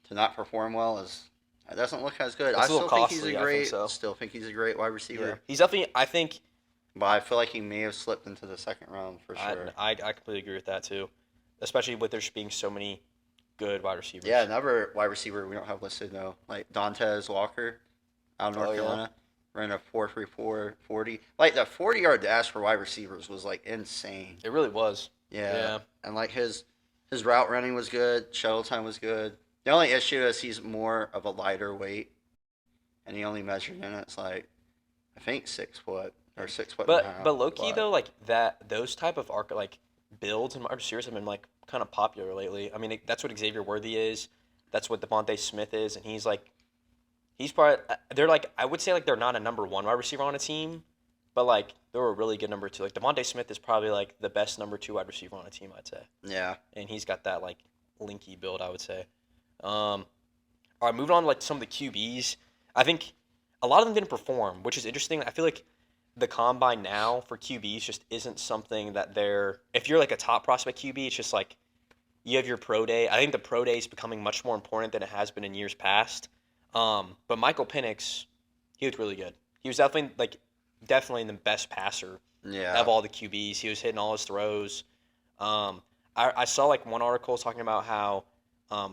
to not perform well is it doesn't look as good. it's a little costly. I think so. Still think he's a great wide Yeah, receiver, he's definitely. I think but I feel like he may have slipped into the second round for sure. I completely agree with that too, especially with there being so many good wide receivers. Yeah, another wide receiver we don't have listed though, like Dontez Walker out of North Oh, yeah. Carolina, ran a 4.34 40. Like the 40-yard dash for wide receivers was like insane. It really was. Yeah, Yeah. and like his route running was good, shuttle time was good. The only issue is he's more of a lighter weight, and he only measured in it's like I think 6 foot or 6 foot and a half. But low key though, like that those type of arc like builds and wide receivers have been like kind of popular lately. I mean, that's what Xavier Worthy is. That's what Devontae Smith is, and he's probably they're like I would say like they're not a number one wide receiver on a team, but like they're a really good number two. Like Devontae Smith is probably like the best number two wide receiver on a team, I'd say, Yeah, and he's got that like linky build, I would say. All right, moving on to like some of the QBs. I think a lot of them didn't perform, which is interesting. I feel like the combine now for QBs just isn't something that they're. If you're like a top prospect QB, it's just like you have your pro day. I think the pro day is becoming much more important than it has been in years past. But Michael Penix, he looked really good. He was definitely the best passer yeah. of all the QBs. He was hitting all his throws. I saw like one article talking about how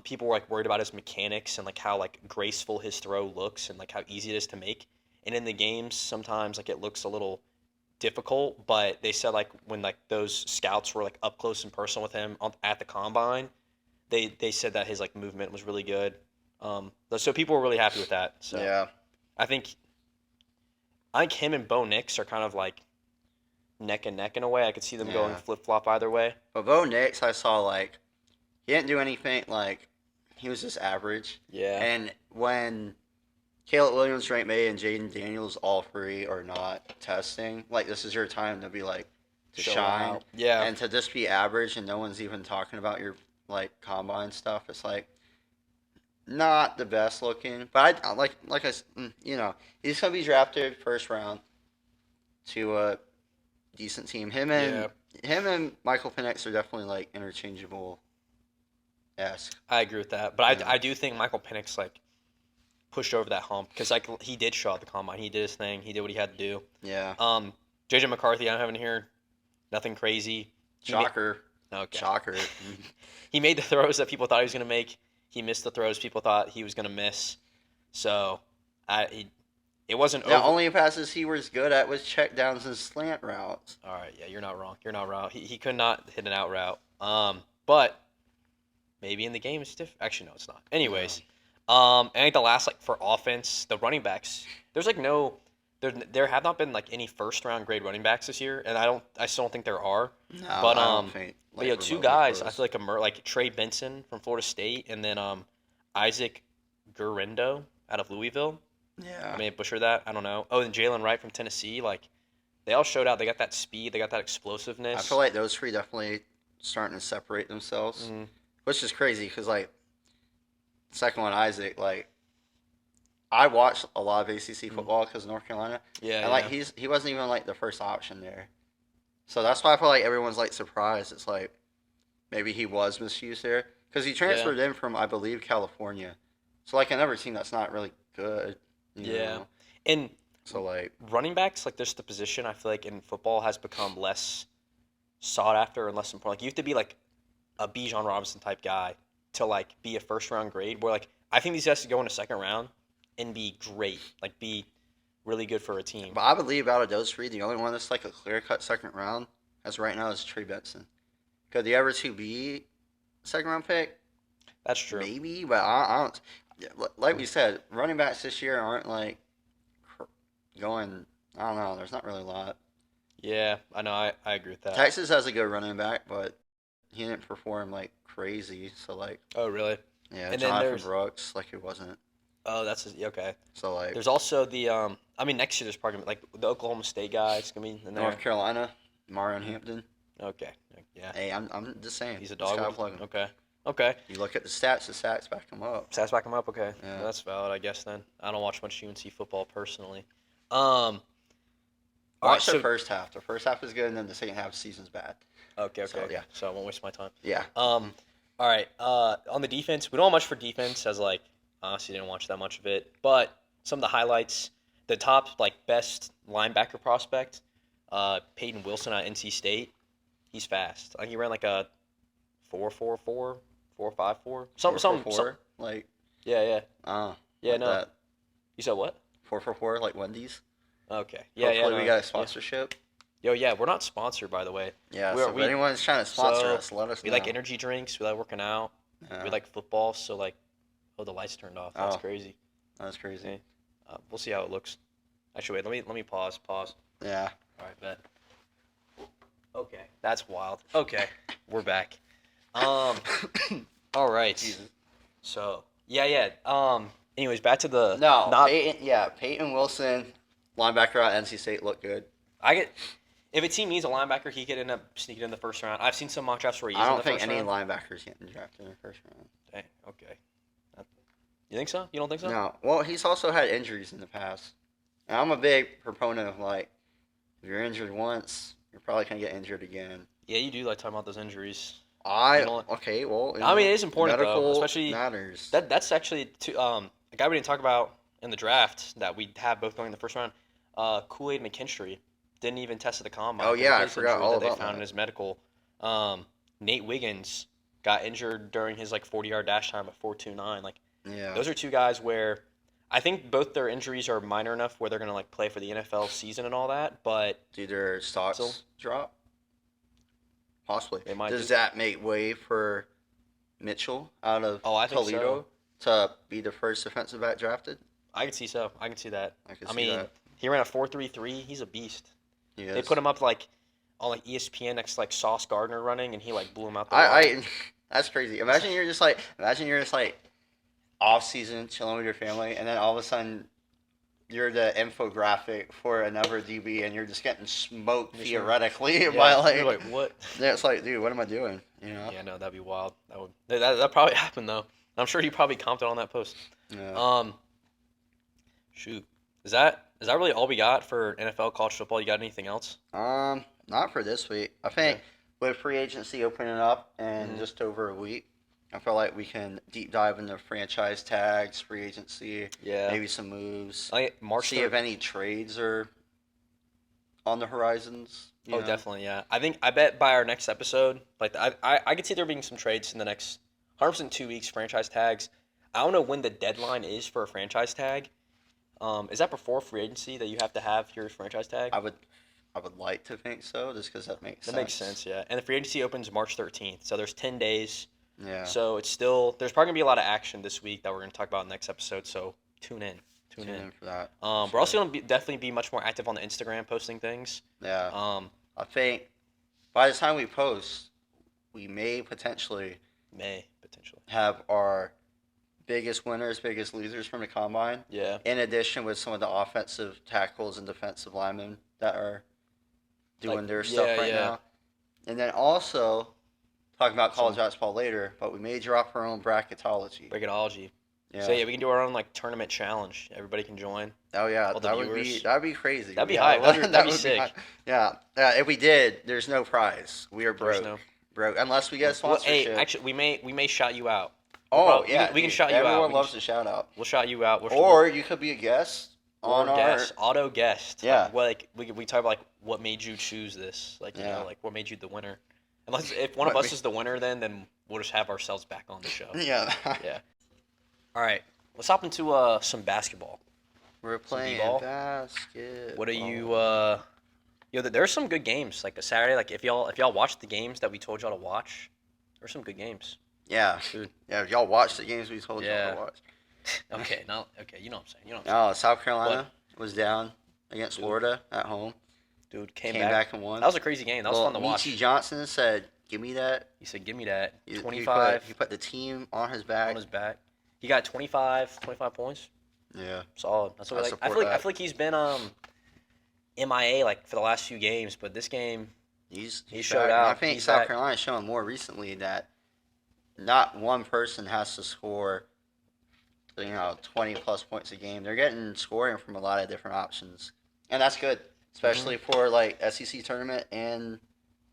people were like worried about his mechanics and like how like graceful his throw looks and like how easy it is to make. And in the games, sometimes like it looks a little difficult, but they said like when like those scouts were like up close and personal with him at the combine, they said that his like movement was really good. So people were really happy with that. So Yeah, I think him and Bo Nix are kind of like neck and neck in a way. I could see them going Yeah. flip flop either way. but Bo Nix, I saw like he didn't do anything. Like he was just average. Yeah. And when Caleb Williams, Drake May, and Jaden Daniels all three are not testing, like this is your time to be like to Show shine out. Yeah. and to just be average, and no one's even talking about your like combine stuff. It's like not the best looking, but I like you know he's gonna be drafted first round to a decent team. Him and Michael Penix are definitely like interchangeable. Esque. I agree with that, but Yeah. I do think Michael Penix like pushed over that hump because like he did show out the combine. He did his thing. He did what he had to do. Yeah. JJ McCarthy, I don't have in here. Nothing crazy. Shocker. Okay. Shocker. He made the throws that people thought he was gonna make. He missed the throws people thought he was gonna miss. So, it wasn't The over. only passes he was good at was check downs and slant routes. All right, yeah, you're not wrong. You're not wrong. He could not hit an out route. But maybe in the game it's different. Actually, no, it's not. Anyways, I think the last like for offense, the running backs. There's like no, there have not been like any first round grade running backs this year, and I still don't think there are. No, But I don't think. But yo, two remotely guys I close. feel like Trey Benson from Florida State, and then Isaac Gurindo out of Louisville. Yeah. I may have butchered that. I don't know. Oh, and Jalen Wright from Tennessee. Like they all showed out. They got that speed. They got that explosiveness. I feel like those three definitely starting to separate themselves, Mhm. which is crazy because like second one Isaac, like I watched a lot of ACC football because North Carolina, Yeah, and like yeah. he wasn't even like the first option there, so that's why I feel like everyone's like surprised. It's like maybe he was misused there because he transferred in from I believe California, so like another team that's not really good. You Yeah. know? And So like running backs, like just the position, I feel like in football has become less sought after and less important. Like you have to be like a Bijan Robinson type guy to like be a first round grade. Where like I think these guys could go in a second round and be great, like be really good for a team. But I believe out of those three, the only one that's like a clear cut second round as right now is Trey Benson. Could the ever two be second round pick? That's true. Maybe, but I don't. Yeah, like we said, running backs this year aren't like going. I don't know. There's not really a lot. Yeah, I know. I agree with that. Texas has a good running back, but he didn't perform like crazy. So like, Oh, really? yeah, And then Jonathan there's- Brooks, like it wasn't. Oh, okay. So like, There's also the I mean next year there's probably like the Oklahoma State guy is gonna be in there. North Carolina, Marion Hampton. Okay. Yeah. Hey, I'm just saying. He's a Just gotta dog. plug him. Okay. Okay. You look at the stats back him up. Stats back him up. Okay. Yeah. That's valid, I guess. Then I don't watch much UNC football personally. Um, All right, Watch the so first half. The first half is good, and then the second half of the season's bad. okay, So, yeah. So I won't waste my time. Yeah. All right. On the defense, we don't have much for defense, as like honestly didn't watch that much of it. But some of the highlights, the top like best linebacker prospect, Peyton Wilson at NC State. He's fast. Like he ran like a 4.44, 4.54, something. 4-4-4, like, Yeah. Yeah. like No. that. You said what? 4-4-4, like Wendy's. Okay. Hopefully No, we got a yeah. sponsorship. Yo, yeah, we're not sponsored by the way. Yeah, We're- so if we- anyone's trying to sponsor so us, let us We know. like energy drinks. We like working out. Yeah, We like football. So like, oh, the lights turned off. That's Oh. crazy. that's crazy. We'll see how it looks. Actually, wait. Let me pause. Yeah. All right, bet. Okay, that's wild. Okay, we're back. All right. Jesus. So yeah. Anyways, back to the No, Not Peyton Wilson, linebacker at NC State, looked good. I get if a team needs a linebacker, he could end up sneaking in the first round. I've seen some mock drafts where he's I in don't the think first any round. linebackers getting drafted in the first round. Dang. Okay. You think so? You don't think so? No. Well, he's also had injuries in the past. And I'm a big proponent of, like, if you're injured once, you're probably going to get injured again. Yeah, you do like talking about those injuries. Okay, well, I mean, it is important though, medical especially matters. That's actually a guy we didn't talk about in the draft that we have both going in the first round. Kool-Aid McKinstry didn't even test at the combine. Oh, for the yeah, I face forgot injury all that they about found that. in his medical. Nate Wiggins got injured during his like 40-yard dash time at 4.29. Like Yeah. those are two guys where I think both their injuries are minor enough where they're gonna like play for the NFL season and all that. But Do their stocks So- drop? Possibly. They might Does do. that make way for Mitchell out of I think Toledo to be the first defensive back drafted? I can see so. I can see that. I can I see mean, that. he ran a 4.33. He's a beast. He They is. put him up like on like ESPN next to like Sauce Gardner running, and he like blew him out the wall. I that's crazy. Imagine you're just like off season chilling with your family, and then all of a sudden you're the infographic for another DB, and you're just getting smoked Just- theoretically Yeah, by you're like. like what? Yeah, it's like, dude, what am I doing? You know. Yeah, no, that'd be wild. That probably happened though. I'm sure he probably commented on that post. Yeah. Shoot, is that really all we got for NFL college football? You got anything else? Not for this week. I think Okay. with free agency opening up in Mhm. just over a week, I feel like we can deep dive into franchise tags, free agency, Yeah, maybe some moves, March. see if any trades are on the horizons. you Oh, know? definitely, yeah. I bet by our next episode, like I could see there being some trades in the next 100% 2 weeks. Franchise tags. I don't know when the deadline is for a franchise tag. Is that before free agency that you have to have your franchise tag? I would like to think so, just because that makes That sense. makes sense, yeah. And the free agency opens March 13th, so there's 10 days. Yeah. So it's still there's probably gonna be a lot of action this week that we're gonna talk about in the next episode. So tune in. Tune in for that. We're also gonna definitely be much more active on the Instagram, posting things. Yeah. I I think by the time we post, we may potentially may potentially. have our biggest winners, biggest losers from the combine. Yeah. In addition, with some of the offensive tackles and defensive linemen that are doing Like, their stuff yeah, right yeah. now. And then also, talking about college basketball later, but we may drop our own bracketology. Bracketology. Yeah. So yeah, we can do our own like tournament challenge. Everybody can join. Oh yeah, all the that would viewers. be crazy. That'd be Yeah, high. that That'd be would sick. high. Yeah. If we did, there's no prize. We are There's broke. no- Broke unless we get a Well, sponsorship. hey, actually, we may shout you out. oh probably- yeah, we can dude, shout you out. Everyone We can loves a shout out. We'll shout you out. Or you could be a guest or on our. guest, auto guest. Yeah. Like, what, like we talk about like what made you choose this, like you Yeah. know, like what made you the winner. Unless if one of What us is the winner, then we'll just have ourselves back on the show. Yeah. Yeah. All right, let's hop into some basketball. We're playing D-ball. basketball. What are you? There's some good games. Like a Saturday, like if y'all watched the games that we told y'all to watch, there's some good games. Yeah. Dude. Yeah. If y'all watched the games we told y'all Yeah. to watch. Okay, now okay, you know what I'm saying. You know what I'm saying. Oh, South Carolina was down against Dude. Florida at home. Dude Came came back. back and won. That was a crazy game. That was fun to watch. Michi Johnson said, "Give me that." He said, "Give me that." He 25 He put the team on his back. on his back. He got 25 points. Yeah. Solid. That's what I I like. I support feel like that. he's been MIA like for the last few games, but this game He showed back. And I out. think He's South back. Carolina's showing more recently that not one person has to score, 20 plus points a game. They're getting scoring from a lot of different options, and that's good. especially for like SEC tournament and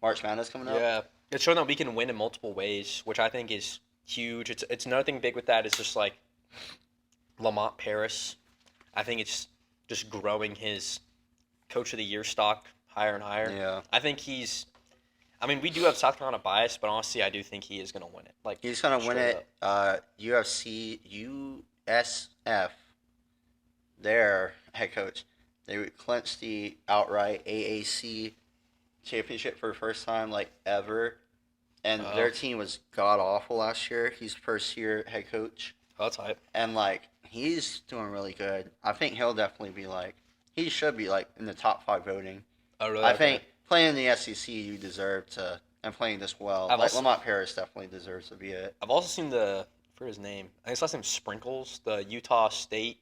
March Madness coming up. Yeah, it's showing that we can win in multiple ways, which I think is huge. It's another thing big with that is just like Lamont Paris. I think it's just growing his Coach of the Year stock higher and higher. Yeah. I think I mean, we do have South Carolina bias, but honestly, I do think he is going to win it. Like He's gonna win straight it. up. USF, their head coach, they clinched the outright AAC championship for the first time like ever, and Oh. their team was god awful last year. He's first year head coach, Oh, that's hype. and like he's doing really good. I think he'll definitely be like he should be like in the top 5 voting. Oh, really? I Okay. think playing in the SEC, you deserve to, and playing this well. I've Like also- Lamont Paris definitely deserves to be it. I've also seen I forget his name. I think his last name's Sprinkles, the Utah State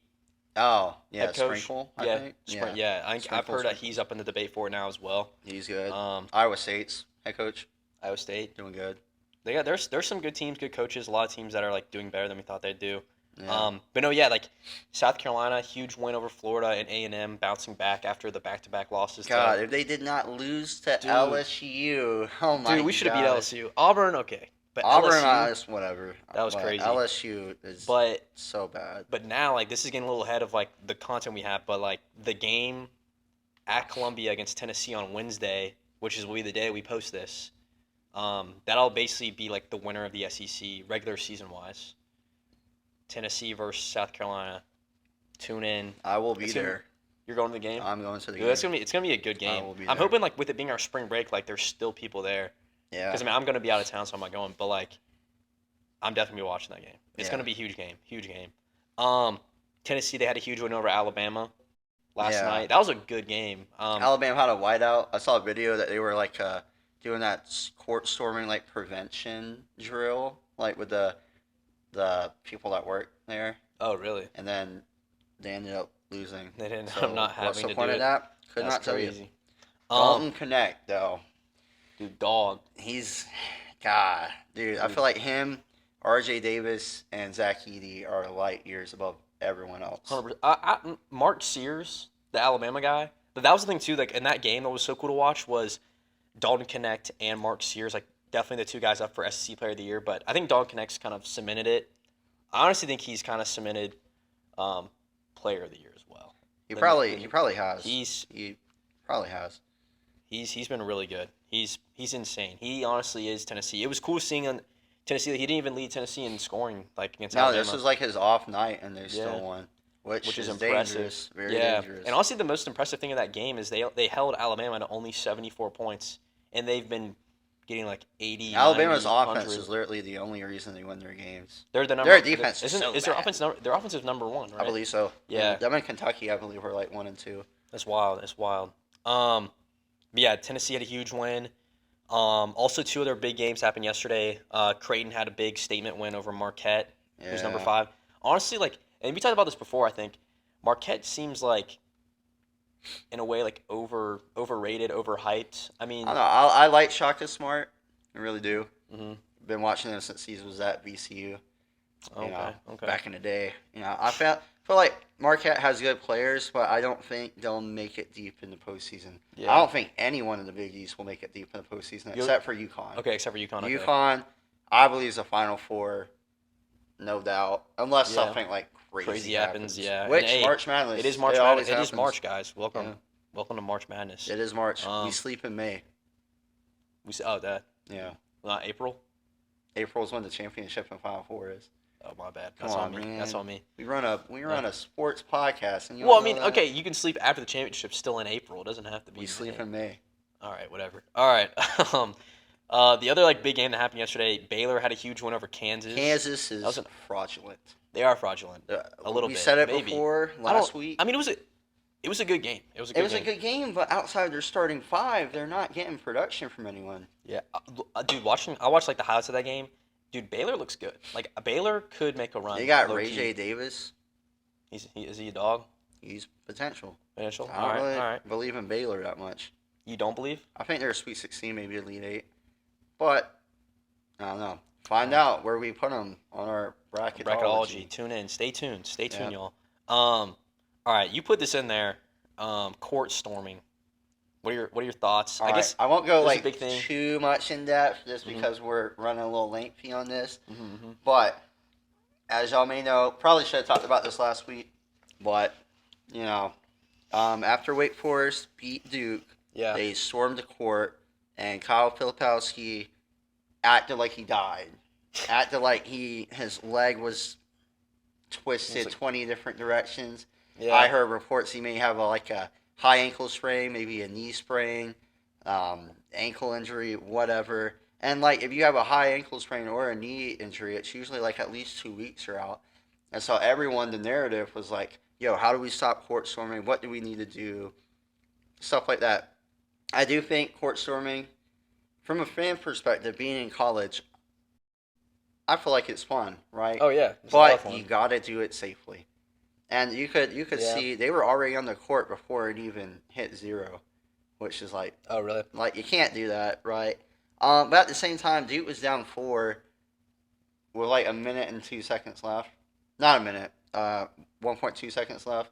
Oh, yeah, head coach. Sprinkle, I yeah, think. yeah. I've Sprinkle, heard that Sprinkle. he's up in the debate for it now as well. He's good. Um, Iowa State's head coach, Iowa State. doing good. There's some good teams, good coaches. A lot of teams that are like doing better than we thought they'd do. Yeah. But no, yeah, like South Carolina, huge win over Florida, and A&M bouncing back after the back-to-back losses. God, if they did not lose to Dude. LSU, oh my god. Dude, we should have beat LSU. Auburn, okay, but Auburn, LSU, is whatever. That was But crazy. LSU is but so bad. now like this is getting a little ahead of like the content we have, but like the game at Columbia against Tennessee on Wednesday, which will be the day we post this. That'll basically be like the winner of the SEC regular season wise. Tennessee versus South Carolina. Tune in. I will be It's gonna- there. You're going to the game. I'm going to the Dude, game. it's gonna be a good game. will be I'm there. hoping like with it being our spring break, like there's still people there. Yeah. Because I mean I'm gonna be out of town, so I'm not going. But like, I'm definitely gonna be watching that game. It's Yeah. gonna be a huge game. Huge game. Tennessee, they had a huge win over Alabama last Yeah. night. That was a good game. Alabama had a whiteout. I saw a video that they were like doing that court storming like prevention drill, like with the people that work there, Oh really? and then they ended up losing. They didn't. So I'm not what's having the to point do of it. that? Could That's not tell you. crazy. Dalton Connect though, Dude, dog. he's God, dude. I feel like him, R.J. Davis, and Zach Edey are light years above everyone else. 100%. Mark Sears, the Alabama guy. But that was the thing too. Like in that game, that was so cool to watch was Dalton Connect and Mark Sears. Like definitely the two guys up for SEC Player of the Year. But I think Dalton Connect's kind of cemented it. I honestly think he's kind of cemented Player of the Year as well. He Let me- probably let me- he probably has. He's He probably has. he's been really good. He's insane. He honestly is Tennessee. It was cool seeing on Tennessee that he didn't even lead Tennessee in scoring like against No, Alabama. this was like his off night, and they Yeah. still won, which is is impressive. dangerous. Very Yeah, dangerous. and honestly, the most impressive thing of that game is they held Alabama to only 74 points, and they've been getting like 80. Alabama's 90, offense 100. is literally the only reason they win their games. They're the number. their defense is isn't so is their bad. offense number? Their offensive number one, right? I believe so. Yeah. Them and Kentucky, I believe, were like 1 and 2. That's wild. That's wild. But yeah, Tennessee had a huge win. Also, two other big games happened yesterday. Creighton had a big statement win over Marquette, who's number Yeah. 5. Honestly, like, and we talked about this before. I think Marquette seems like, in a way, like overrated, overhyped. I mean, I don't know. I like Shaka Smart. I really do. mhm. Been watching him since he was at VCU. Okay, You know, okay. back in the day. You know, I feel like Marquette has good players, but I don't think they'll make it deep in the postseason. Yeah. I don't think anyone in the Big East will make it deep in the postseason except for UConn. Okay, except for UConn. Okay. UConn, I believe, is a Final Four, no doubt, unless Yeah. something like crazy happens. Yeah, and Which hey, March Madness? It is March always Madness. It is happens. March, guys. Welcome, Yeah. welcome to March Madness. It is March. We Um, sleep in May. That Yeah, not April. April is when the championship and Final Four is. Oh my bad. Come That's on on, me. man. That's on me. We run a sports podcast, and you Well, I don't know mean, that? okay, you can sleep after the championship still in April. It doesn't have to be. We sleep May. in May. All right, whatever. All right. The other like big game that happened yesterday, Baylor had a huge win over Kansas. Kansas is That was fraudulent. They are fraudulent. A little we bit, said it maybe. before I last don't- week. I mean, it was a good game. It was a good It was game. a good game, but outside their starting 5, they're not getting production from anyone. Yeah, dude, I watched like the highlights of that game. Dude, Baylor looks good. Like Baylor could make a run. They got low Ray key. J. Davis. Is he a dog? He's potential. Potential. I All don't right, really all right. believe in Baylor that much. You don't believe? I think they're a Sweet 16, maybe Elite 8. But, I don't know. Find out where we put them on our bracketology. Bracketology. Tune in. Stay tuned. Stay tuned, Yeah. y'all. All right, you put this in there. Court storming. What are your thoughts? All I right, guess I won't go there's a like big thing. too much in depth just Mhm. because we're running a little lengthy on this. Mm-hmm. But as y'all may know, probably should have talked about this last week. But you know, after Wake Forest beat Duke, Yeah. they stormed the court, and Kyle Filipowski acted like he died. Acted like his leg was twisted like- 20 different directions. Yeah. I heard reports he may have like a high ankle sprain, maybe a knee sprain, ankle injury, whatever. And like if you have a high ankle sprain or a knee injury, it's usually like at least 2 weeks you're out. And so everyone, the narrative was like, "Yo, how do we stop court storming? What do we need to do?" Stuff like that. I do think court storming, from a fan perspective, being in college, I feel like it's fun, right? Oh yeah. It's a lot of But fun. you gotta do it safely. And you could Yeah. see they were already on the court before it even hit zero, which is Oh really? like you can't do that, right? But at the same time, Duke was down 4 with like a minute and 2 seconds left. Not a minute. 1.2 seconds left.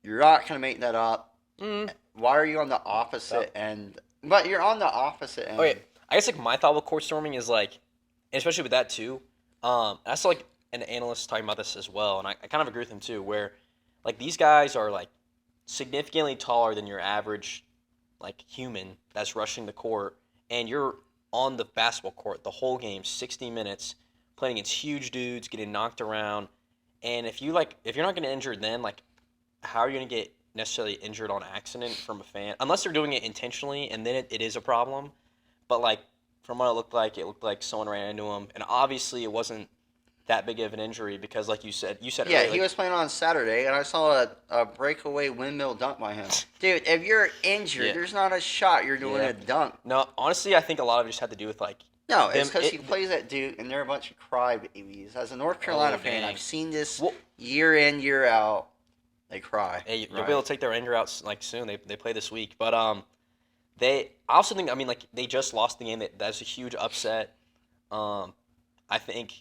You're not gonna make that up. Mm. Why are you on the opposite end? But you're on the opposite end. Okay. I guess like my thought with court storming is like, and especially with that too. I saw like an analyst talking about this as well, and I kind of agree with him too. Where like these guys are like significantly taller than your average like human that's rushing the court, and you're on the basketball court the whole game, 60 minutes, playing against huge dudes, getting knocked around, and if you're not getting injured, then like how are you gonna get necessarily injured on accident from a fan? Unless they're doing it intentionally, and then it is a problem. But like from what it looked like someone ran into him, and obviously it wasn't that big of an injury because, like you said Yeah, earlier, he like, was playing on Saturday, and I saw a breakaway windmill dunk by him. Dude, if you're injured, Yeah. there's not a shot you're doing Yeah. a dunk. no, honestly, I think a lot of it just had to do with like No, it's Them- because he it- plays at Duke, and they're a bunch of crybabies. As a North Carolina fan, dang. I've seen this Well- year in, year out. They cry. hey, you'll right? be able to take their anger out like soon. They play this week, but I also think, I mean, like they just lost the game. That's a huge upset. I think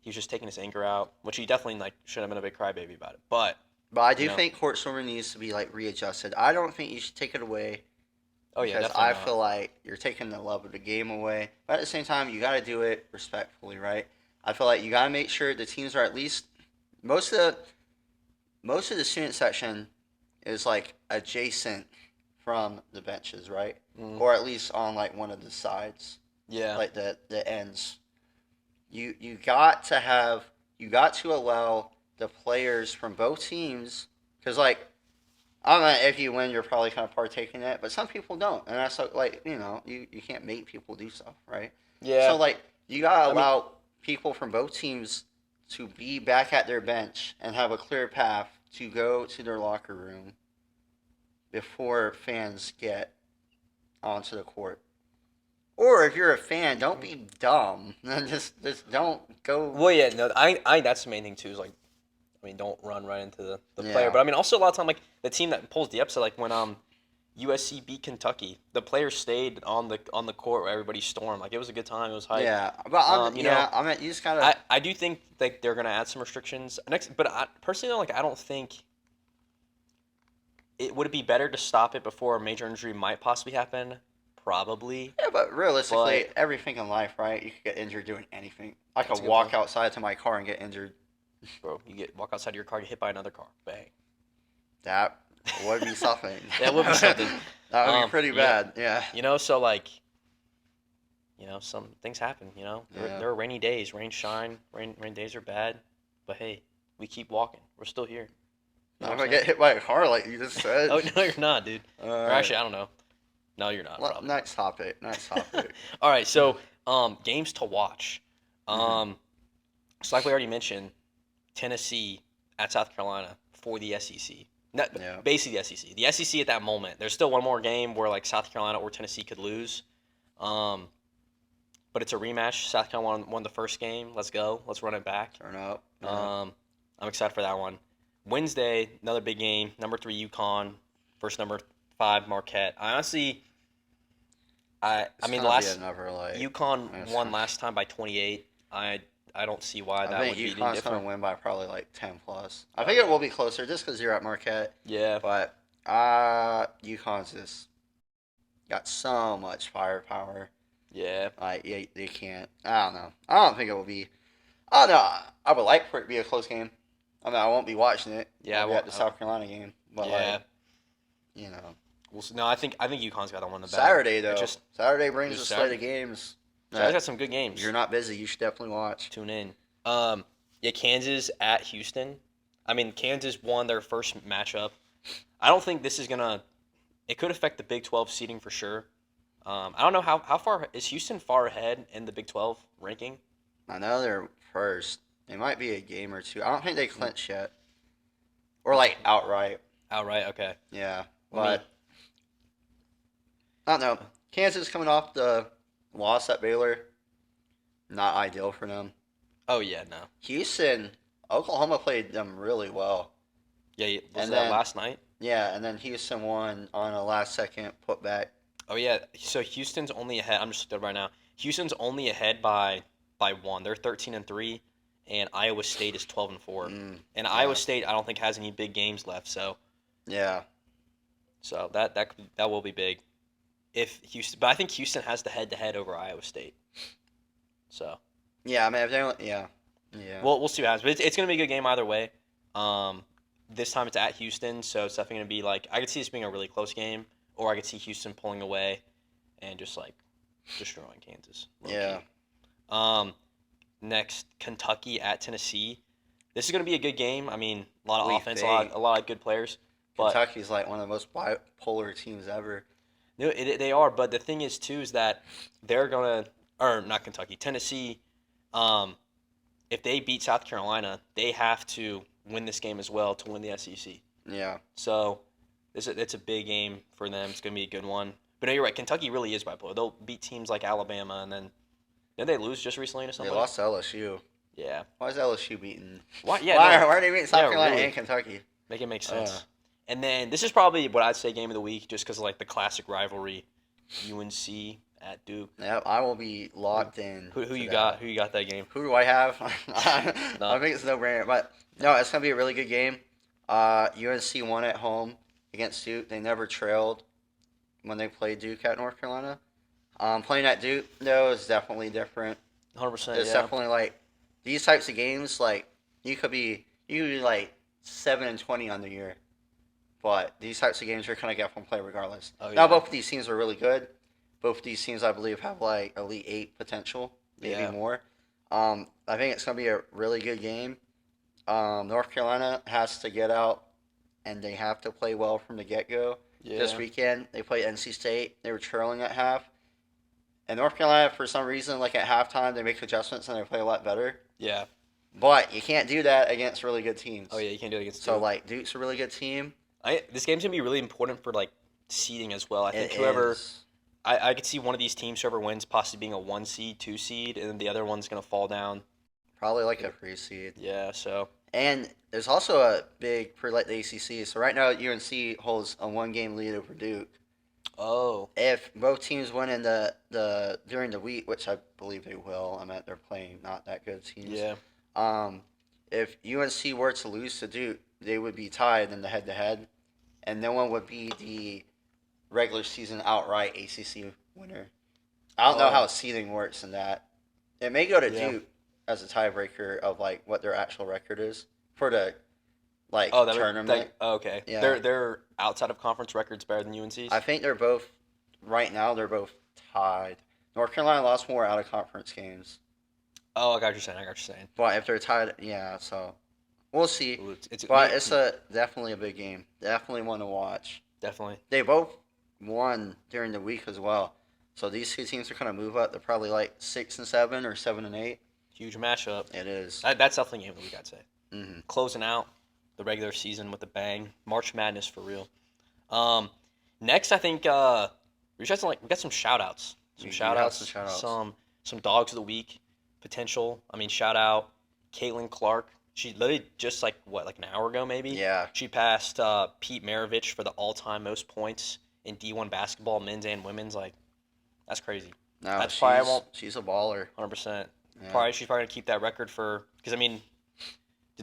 he was just taking his anger out, which he definitely like should have been a big crybaby about it. But But I do know. think court storming needs to be like readjusted. I don't think you should take it away oh yeah, because definitely I not. feel like you're taking the love of the game away. But at the same time, you got to do it respectfully, right? I feel like you got to make sure the teams are at least most of the student section is like adjacent from the benches, right? Mm, Or at least on like one of the sides, yeah, like the ends. You got to allow the players from both teams, because like I don't know, if you win you're probably kind of partaking in it, but some people don't, and that's like you can't make people do stuff, right? yeah. So like you gotta I mean- allow people from both teams to be back at their bench and have a clear path to go to their locker room before fans get onto the court. Or if you're a fan, don't be dumb. just don't go. Well, yeah, no, I think that's the main thing too. Is like, I mean, don't run right into the Yeah. player. But I mean, also a lot of time, like the team that pulls the upset, like when USC beat Kentucky, the players stayed on the court where everybody stormed. Like it was a good time. It was hype. Yeah, but you know, I mean, you just gotta. I do think like they're gonna add some restrictions next, but personally, like I don't think would it be better to stop it before a major injury might possibly happen. Probably. Yeah, but realistically, But- everything in life, right? You could get injured doing anything. I That's could a good walk point. outside to my car and get injured. Bro, you walk outside your car, get hit by another car, bang. That would be something. That would be something. That would be pretty yeah. bad. Yeah. You know, so like, some things happen. There, Yeah. there are rainy days, rain shine, rain days are bad, but hey, we keep walking. We're still here. You know I'm what gonna get hit by a car like you just said. Oh no, you're not, dude. Or Alright. actually, I don't know. No, you're not. Well, Probably. next topic. Next topic. All right, so games to watch. Mm-hmm. So like we already mentioned, Tennessee at South Carolina for the SEC. Not, Yeah. Basically the SEC. The SEC at that moment. There's still one more game where like South Carolina or Tennessee could lose. But it's a rematch. South Carolina won the first game. Let's go. Let's run it back. Turn up. Yeah. I'm excited for that one. Wednesday, another big game. Number 3 UConn versus number 5 Marquette. I honestly, I It's mean gonna be last another, like, UConn that's won fine. last time by 28. I don't see why that I would think be any UConn's gonna different. win by probably like 10 plus. I think it will be closer just because you're at Marquette. Yeah, But UConn's just got so much firepower. Yeah. Like they can't. I don't know. I don't think it will be. I don't know. I would like for it to be a close game. I mean, I won't be watching it. Yeah. I'll be Well, at the South Carolina game, but yeah. like, you know, We'll see. No, I think UConn's got that one in the bag. Saturday though. It's just Saturday brings just a slate Saturday. of games. Saturday's That got some good games. if you're not busy, you should definitely watch. Tune in. Yeah, Kansas at Houston. I mean, Kansas won their first matchup. I don't think this is gonna. It could affect the Big 12 seeding for sure. I don't know how far is Houston far ahead in the Big 12 ranking. I know they're first. They might be a game or two. I don't think they clinched yet, or like outright. Outright, okay. Yeah, Let but I don't know. Kansas coming off the loss at Baylor, not ideal for them. Oh yeah, no. Houston, Oklahoma played them really well. Yeah, was And that then- last night? Yeah, and then Houston won on a last second putback. Oh yeah. So Houston's only ahead. I'm just looking at it right now. Houston's only ahead by one. They're 13-3, and Iowa State is 12-4. Mm, And yeah. Iowa State, I don't think has any big games left. Yeah, So that will be big. If Houston, but I think Houston has the head-to-head over Iowa State. So yeah. I mean, if they don't, yeah. we'll see what happens. But it's going to be a good game either way. This time it's at Houston, so it's definitely going to be like I could see this being a really close game, or I could see Houston pulling away and just like destroying Kansas. low-key. Yeah. Next, Kentucky at Tennessee. This is going to be a good game. I mean, a lot of We offense, think. a lot of good players. But Kentucky's like one of the most bipolar teams ever. no, they are. But the thing is too is that they're gonna, or not Kentucky, Tennessee. If they beat South Carolina, they have to win this game as well to win the SEC. Yeah. So it's a big game for them. It's gonna be a good one. But no, you're right. Kentucky really is bipolar. They'll beat teams like Alabama, and then did they lose just recently to They somebody? lost to LSU. Yeah. Why is LSU beating? Why? Yeah. Why, no, why are they beating South Yeah, Carolina really. and Kentucky? make it make sense. Uh. And then this is probably what I'd say game of the week, just because of like the classic rivalry, UNC at Duke. Yep, I will be locked in. Who to you that. got? Who you got that game? Who do I have? No. I think it's no brainer. But no, it's gonna be a really good game. UNC won at home against Duke. They never trailed when they played Duke at North Carolina. Playing at Duke though is definitely different. 100%. It's Yeah. definitely like these types of games. Like you could be like 7-20 on the year, but these types of games you're gonna get from play regardless. Oh, Now yeah. both of these teams are really good. Both of these teams I believe have like Elite Eight potential, maybe Yeah. more. I think it's gonna be a really good game. North Carolina has to get out, and they have to play well from the get go. Yeah. This weekend they played NC State. They were trailing at half, and North Carolina for some reason, like at halftime, they make adjustments and they play a lot better. Yeah. But you can't do that against really good teams. Oh yeah, you can't do it against So Duke. like Duke's a really good team. This game's gonna be really important for like seeding as well. I think It whoever is. I could see one of these teams, whoever wins, possibly being a 1 seed, 2 seed, and then the other one's gonna fall down. Probably like a free seed. Yeah. So And there's also a big for like the ACC. So right now UNC holds a 1 game lead over Duke. If both teams win in the during the week, which I believe they will, I mean they're playing not that good teams. yeah. If UNC were to lose to Duke, they would be tied in the head-to-head, and no one would be the regular season outright ACC winner. I don't know Oh. how seeding works in that. It may go to Yeah. Duke as a tiebreaker of like what their actual record is for the like Oh, tournament. okay. Yeah. They're outside of conference records better than UNC's. I think they're both right now. They're both tied. North Carolina lost more out of conference games, Oh, I got what you're saying. but if they're tied, yeah. So we'll see. Ooh, it's But it's definitely a big game. Definitely one to watch. definitely. They both won during the week as well. So these two teams are going to move up. They're probably like 6-7 or 7-8. Huge matchup. It is. That's definitely game of the week, I'd say. Mm-hmm. Closing out the regular season with a bang. March Madness for real. Next, I think we got some shout outs. We do have some shout-outs. Some dogs of the week potential. I mean, shout out Caitlin Clark. She literally just like an hour ago maybe. Yeah. She passed Pete Maravich for the all-time most points in D1 basketball, men's and women's. Like, that's crazy. No, That's why I she's, won't- she's a baller. 100%. Yeah. She's probably gonna keep that record for because I mean,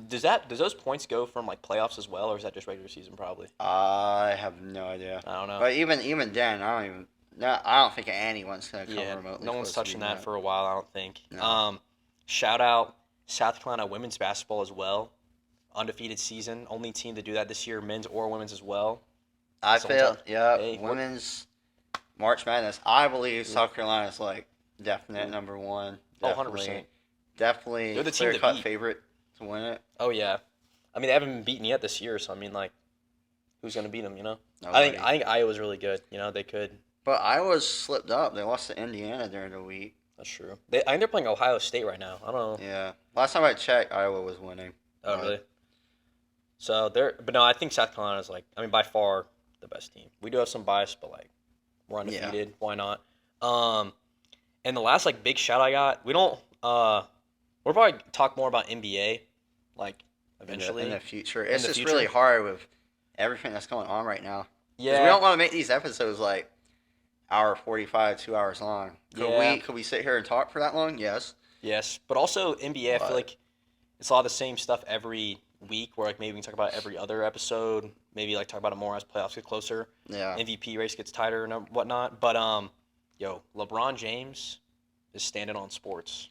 Does those points go from like playoffs as well, or is that just regular season? Probably. I have no idea. I don't know. But even then, I don't even. No, I don't think anyone's gonna come Yeah, remotely no one's close to touching beating that for a while. I don't think. No. Shout out South Carolina women's basketball as well. Undefeated season, only team to do that this year, men's or women's as well. I Someone feel, tell- yeah, Hey, what? women's March Madness. I believe Yeah. South Carolina's like definite Ooh. number one. Oh, Definitely, 100%. definitely They're the team clear to cut beat. favorite to win it. Oh yeah, I mean they haven't been beaten yet this year, so I mean like, who's gonna beat them? You know, Nobody. I think Iowa's really good. You know they could. But Iowa's slipped up. They lost to Indiana during the week. That's true. I think they're playing Ohio State right now. I don't know. Yeah. Last time I checked, Iowa was winning. Oh But, really? So but no, I think South Carolina's like, I mean by far the best team. We do have some bias, but like we're undefeated. Why not? And the last like big shout I got, we don't. We'll probably talk more about NBA, like eventually. in the future. In It's the just future? really hard with everything that's going on right now. 'Cause Yeah. we don't want to make these episodes like hour 45, 2 hours long. Yeah. Could we sit here and talk for that long? Yes. Yes, but also NBA, I feel But- like it's a lot of the same stuff every week. Where like maybe we can talk about it every other episode. Maybe like talk about it more as playoffs get closer. Yeah. MVP race gets tighter and whatnot. But yo, LeBron James is standing on sports.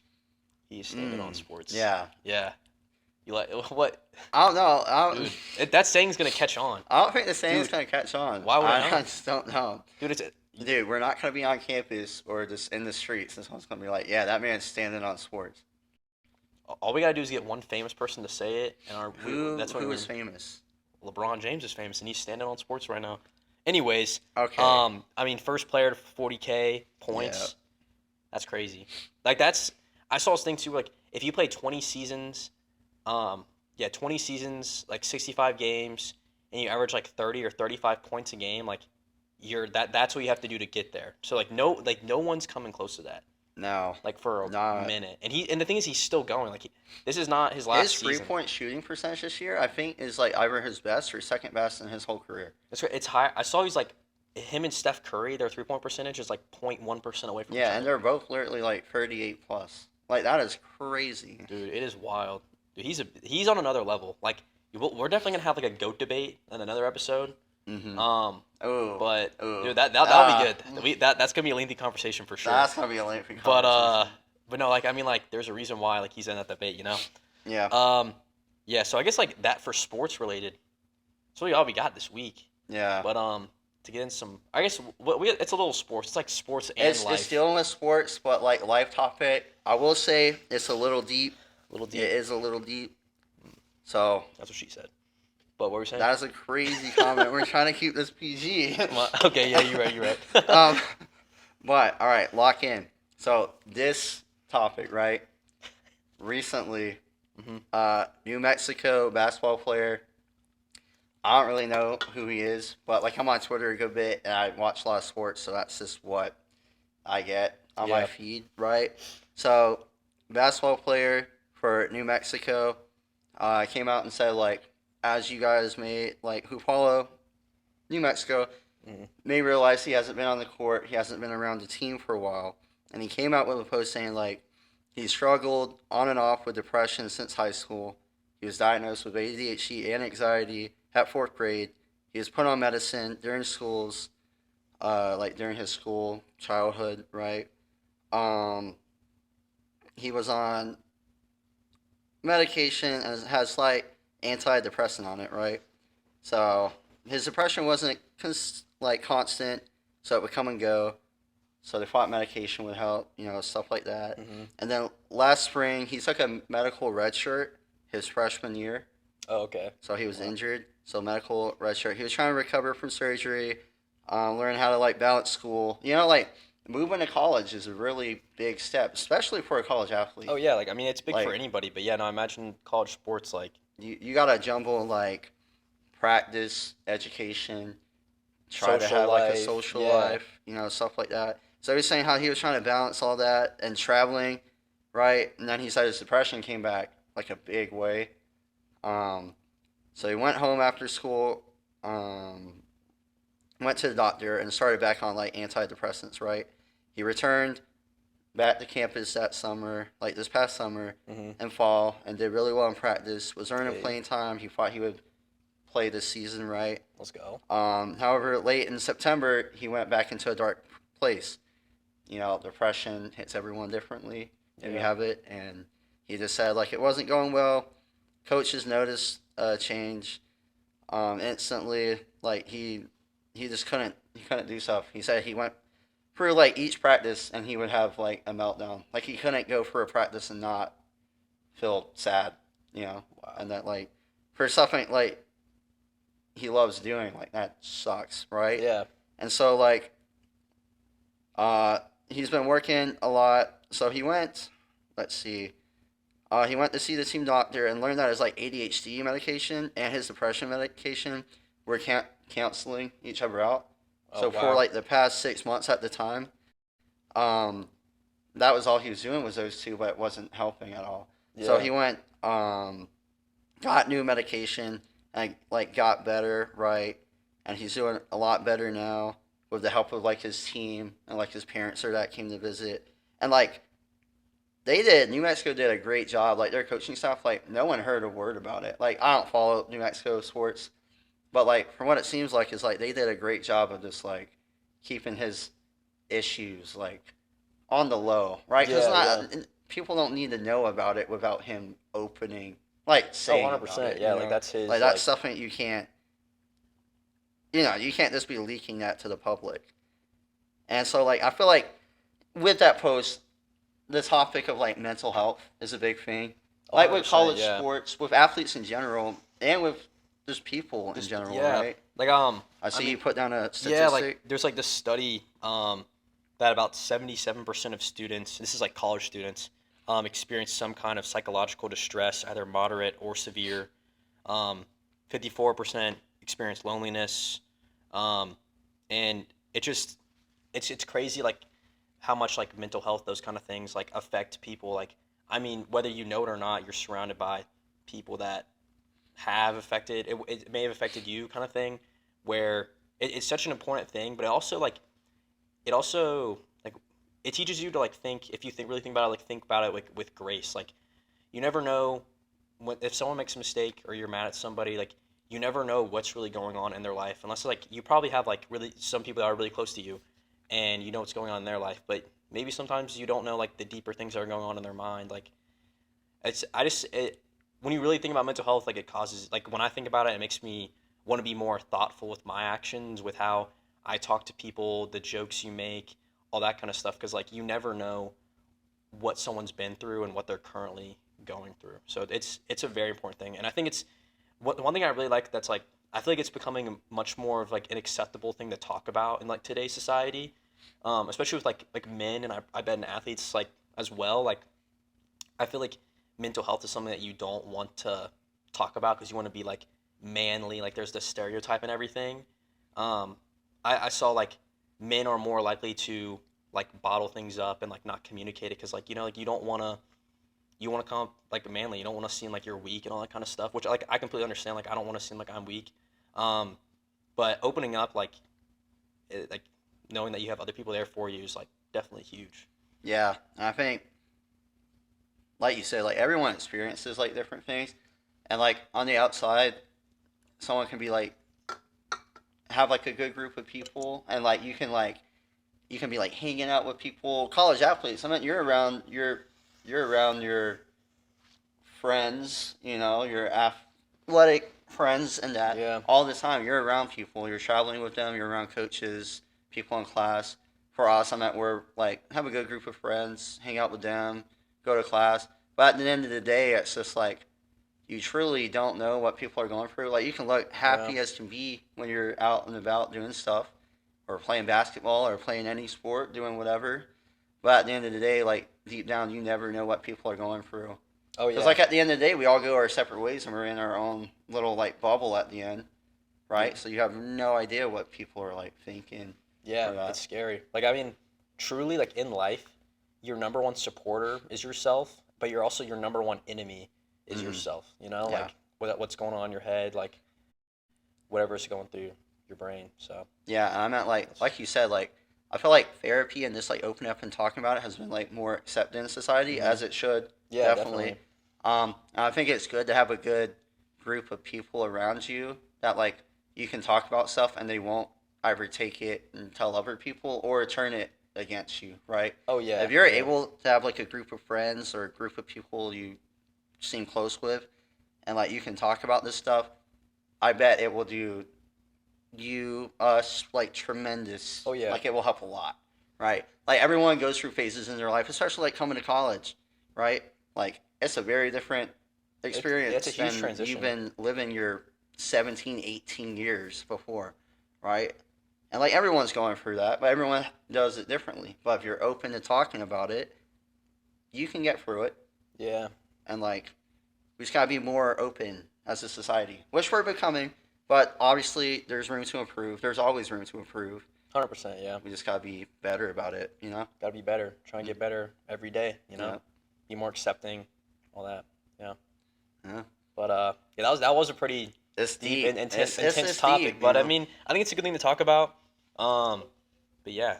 He's standing on sports. Yeah. Yeah. You like what? I don't know. Dude, that saying's gonna catch on, I don't think the saying's Dude, going to catch on. why would I I not? just don't know. dude. It's Dude, we're not going to be on campus or just in the streets. This one's going to be like, yeah, that man's standing on sports. all we gotta do is get one famous person to say it, and that's what Who we're- is famous? LeBron James is famous, and he's standing on sports right now. Anyways, Okay. I mean, first player to 40K points. Yeah. That's crazy. Like I saw this thing too. Like if you play 20 seasons, 20 seasons, like 65 games, and you average like 30 or 35 points a game, like that's what you have to do to get there. So no one's coming close to that. No. Like for a Not- minute, and the thing is, he's still going. Like this is not his last His season. 3-point shooting percentage this year, I think, is like either his best or second best in his whole career. It's high. I saw he's like him and Steph Curry. Their 3-point percentage is like 0.1% away from each Yeah, other. and they're both literally like 38 plus. Like that is crazy. Dude, it is wild. Dude, he's on another level. Like we're definitely gonna have like a goat debate in another episode. Mm-hmm. But Ooh. dude, that'll Ah. be good. That's gonna be a lengthy conversation for sure. That's gonna be a lengthy But conversation. but no, like I mean, like there's a reason why like he's in that debate, you know. Yeah. Yeah. So I guess like that for sports related. That's really all we got this week. Yeah. But to get in some, I guess it's a little sports. It's like sports and It's life. dealing with sports, but like life topic. I will say it's a little deep. a little deep. It is a little deep. So That's what she said. But what were you saying? that is a crazy comment. We're trying to keep this PG. Okay, yeah, you're right. But all right, lock in. So this topic, right? Recently, Mhm. New Mexico basketball player. I don't really know who he is, but like I'm on Twitter a good bit and I watch a lot of sports, so that's just what I get on my Yeah. feed, right? So, basketball player for New Mexico came out and said like, as you guys who follow New Mexico Mhm. may realize he hasn't been on the court, he hasn't been around the team for a while, and he came out with a post saying like he struggled on and off with depression since high school. He was diagnosed with ADHD and anxiety at 4th grade. He was put on medicine during schools, during his school childhood, right? He was on medication and has slight antidepressant on it, right? So his depression wasn't constant, so it would come and go. So they thought medication would help, stuff like that. Mhm. And then last spring, he took a medical red shirt his freshman year. Oh, okay. So he was injured. So medical red shirt. He was trying to recover from surgery, learn how to balance school. Moving to college is a really big step, especially for a college athlete. Oh yeah, like I mean, it's big for Like- anybody, but yeah, no, I imagine college sports like You gotta jumble practice, education, try to Social have a life, social yeah. life, stuff like that. So he was saying how he was trying to balance all that and traveling, right? And then he said his depression came back like a big way. So he went home after school, went to the doctor and started back on antidepressants, right? He returned back to campus that summer, like this past summer Mm-hmm. and fall, and did really well in practice. Was earning Hey, playing time. He thought he would play this season right. let's go. However, late in September, he went back into a dark place. You know, depression hits everyone differently, and you Yeah. have it. And he just said like it wasn't going well. Coaches noticed a change instantly. Like he just couldn't do stuff. He said he went through like each practice and he would have like a meltdown. Like he couldn't go for a practice and not feel sad, you know, Wow. and that like for something like he loves doing, like that sucks, right? Yeah. And so like he's been working a lot. So he went, let's see, he went to see the team doctor and learned that his like ADHD medication and his depression medication were canceling each other out. Oh So for wow. like the past 6 months at the time, um, that was all he was doing was those two, but it wasn't helping at all. So Yeah. he went, got new medication and like got better, right? And he's doing a lot better now with the help of like his team and like his parents or that came to visit. And like New Mexico did a great job. Like their coaching staff, like no one heard a word about it. Like I don't follow New Mexico sports, but like from what it seems like is like they did a great job of just like keeping his issues like on the low, right? Because Yeah. not people don't need to know about it without him opening, like Oh, saying about 100%. it. Yeah, You like know, that's his like like that's something you can't, you know, you can't just be leaking that to the public. And so like I feel like with that post, the topic of like mental health is a big thing. Like with 100%. college Yeah. sports, with athletes in general, and with just people in Just general, yeah. right? Like I I see you mean put down a yeah, like statistic. there's like this study that about 77% of students, this is like college students, experience some kind of psychological distress, either moderate or severe. Um, 54% experience loneliness. Um, and it just it's crazy like how much like mental health those kind of things like affect people like I mean whether you know it or not you're surrounded by people that have affected it may have affected you kind of thing where it's such an important thing but it also like it teaches you to like think if you think really think about it like think about it like with grace like you never know if someone makes a mistake or you're mad at somebody like you never know what's really going on in their life unless like you probably have like really some people that are really close to you and you know what's going on in their life but maybe sometimes you don't know like the deeper things that are going on in their mind like it's I just it when you really think about mental health like it causes like when I think about it it makes me want to be more thoughtful with my actions with how I talk to people the jokes you make all that kind of stuff because like you never know what someone's been through and what they're currently going through so it's a very important thing and I think it's one thing I really like that's like I feel like it's becoming much more of like an acceptable thing to talk about in like today's society, especially with like men and I bet in athletes like as well. Like I feel like mental health is something that you don't want to talk about because you want to be like manly. Like there's this stereotype and everything. Um, I saw like men are more likely to like bottle things up and like not communicate it because like you know like you want to come up like manly. You don't want to seem like you're weak and all that kind of stuff, which like I completely understand. Like I don't want to seem like I'm weak. Um, but opening up like knowing that you have other people there for you is like definitely huge. Yeah, and I think, like you said, like everyone experiences like different things, and like on the outside, someone can be like have like a good group of people, and like you can be like hanging out with people, college athletes. I mean, you're around your friends, you know, your athletic friends, and that Yeah. all the time. You're around people. You're traveling with them. You're around coaches, people in class. For us, I meant we're like have a good group of friends, hang out with them, go to class. But at the end of the day, it's just like you truly don't know what people are going through. Like you can look Yeah. happy as can be when you're out and about doing stuff, or playing basketball, or playing any sport, doing whatever. But at the end of the day, like deep down, you never know what people are going through. Oh Because yeah. like at the end of the day, we all go our separate ways, and we're in our own little like bubble at the end, Yeah. right? So you have no idea what people are like thinking Yeah. or that. It's scary. Like I mean, truly, like in life, your number one supporter is yourself, but you're also your number one enemy is Mm-hmm. yourself. You know, Yeah, like what's going on in your head, like whatever's going through your brain. So yeah. And I meant it's like you said, like I feel like therapy and just like opening up and talking about it has been like more accepted in society, Mhm. as it should. Yeah, Definitely. definitely. And I think it's good to have a good group of people around you that like you can talk about stuff and they won't either take it and tell other people or turn it against you, right? Oh yeah, If you're yeah. able to have like a group of friends or a group of people you seem close with and like you can talk about this stuff, I bet it will do you us like tremendous. Oh yeah. Like it will help a lot, right? Like everyone goes through phases in their life, especially like coming to college, right? Like it's a very different It's a experience huge than you've transition. been living your 17, 18 years before, right? And like everyone's going through that, but everyone does it differently. But if you're open to talking about it, you can get through it. Yeah, And like we just gotta be more open as a society, which we're becoming. But obviously, there's room to improve. There's always room to improve. 100%. Yeah, We just gotta be better about it, you know? gotta be better. Try and get better every day. You know, Yeah. be more accepting, all that. Yeah. Yeah. But yeah, that was a pretty It's deep deep. and intense It's intense just topic. deep, you But I know? mean, I think it's a good thing to talk about. But yeah,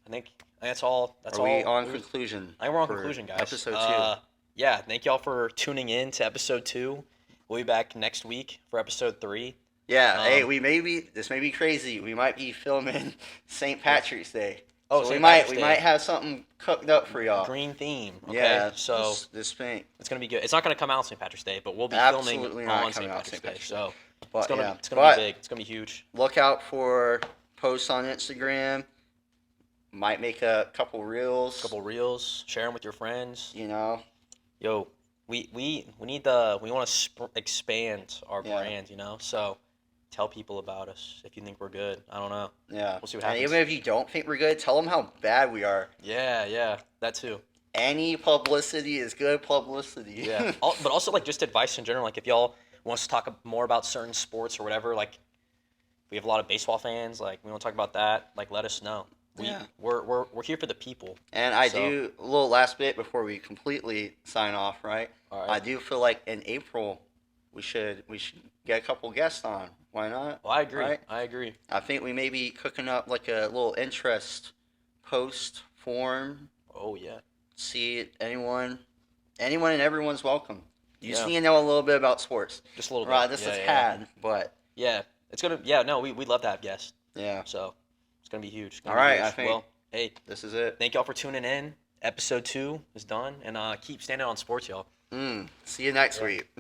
I think that's all. That's Are we all. on conclusion? I think we're on for conclusion, guys. Episode two. Yeah, thank y'all for tuning in to episode 2. We'll be back next week for episode 3. Yeah. Hey, Um, this may be crazy. We might be filming St. Patrick's Day. oh, So St. we Patrick's we Day. might have something cooked up for y'all. Green theme. Okay, Yeah. so this thing. it's gonna be good. It's not gonna come out St. Patrick's Day, but we'll be filming Absolutely not on coming St. out Patrick's St. Day. Patrick's Day. So But yeah. it's gonna But be big. It's gonna be huge. look out for posts on Instagram. Might make a couple reels. Couple reels. Share them with your friends. You know. Yo, we need we want to expand our Yeah. brand. You know, so tell people about us if you think we're good. I don't know. Yeah. We'll see what And happens. even if you don't think we're good, tell them how bad we are. Yeah, that too. Any publicity is good publicity. Yeah, but also like just advice in general. Like if y'all want us to talk more about certain sports or whatever, like we have a lot of baseball fans. Like we want to talk about that. Like let us know. Yeah. We're here for the people. And I So- do a little last bit before we completely sign off, right? All I right. do feel like in April we should get a couple guests on. Why not? Well, I agree. Right? I agree. I think we may be cooking up like a little interest post form. Oh yeah. See anyone and everyone's welcome. You just Yeah. need to know a little bit about sports. Just a little Right, bit. this yeah, is yeah. had, but Yeah, it's gonna. Yeah, no, we'd love to have guests. yeah, So it's gonna be huge. It's gonna All be right, huge. I think- Well, hey, this is it. thank y'all for tuning in. Episode 2 is done, and keep standing on sports, y'all. See you next Yeah. week.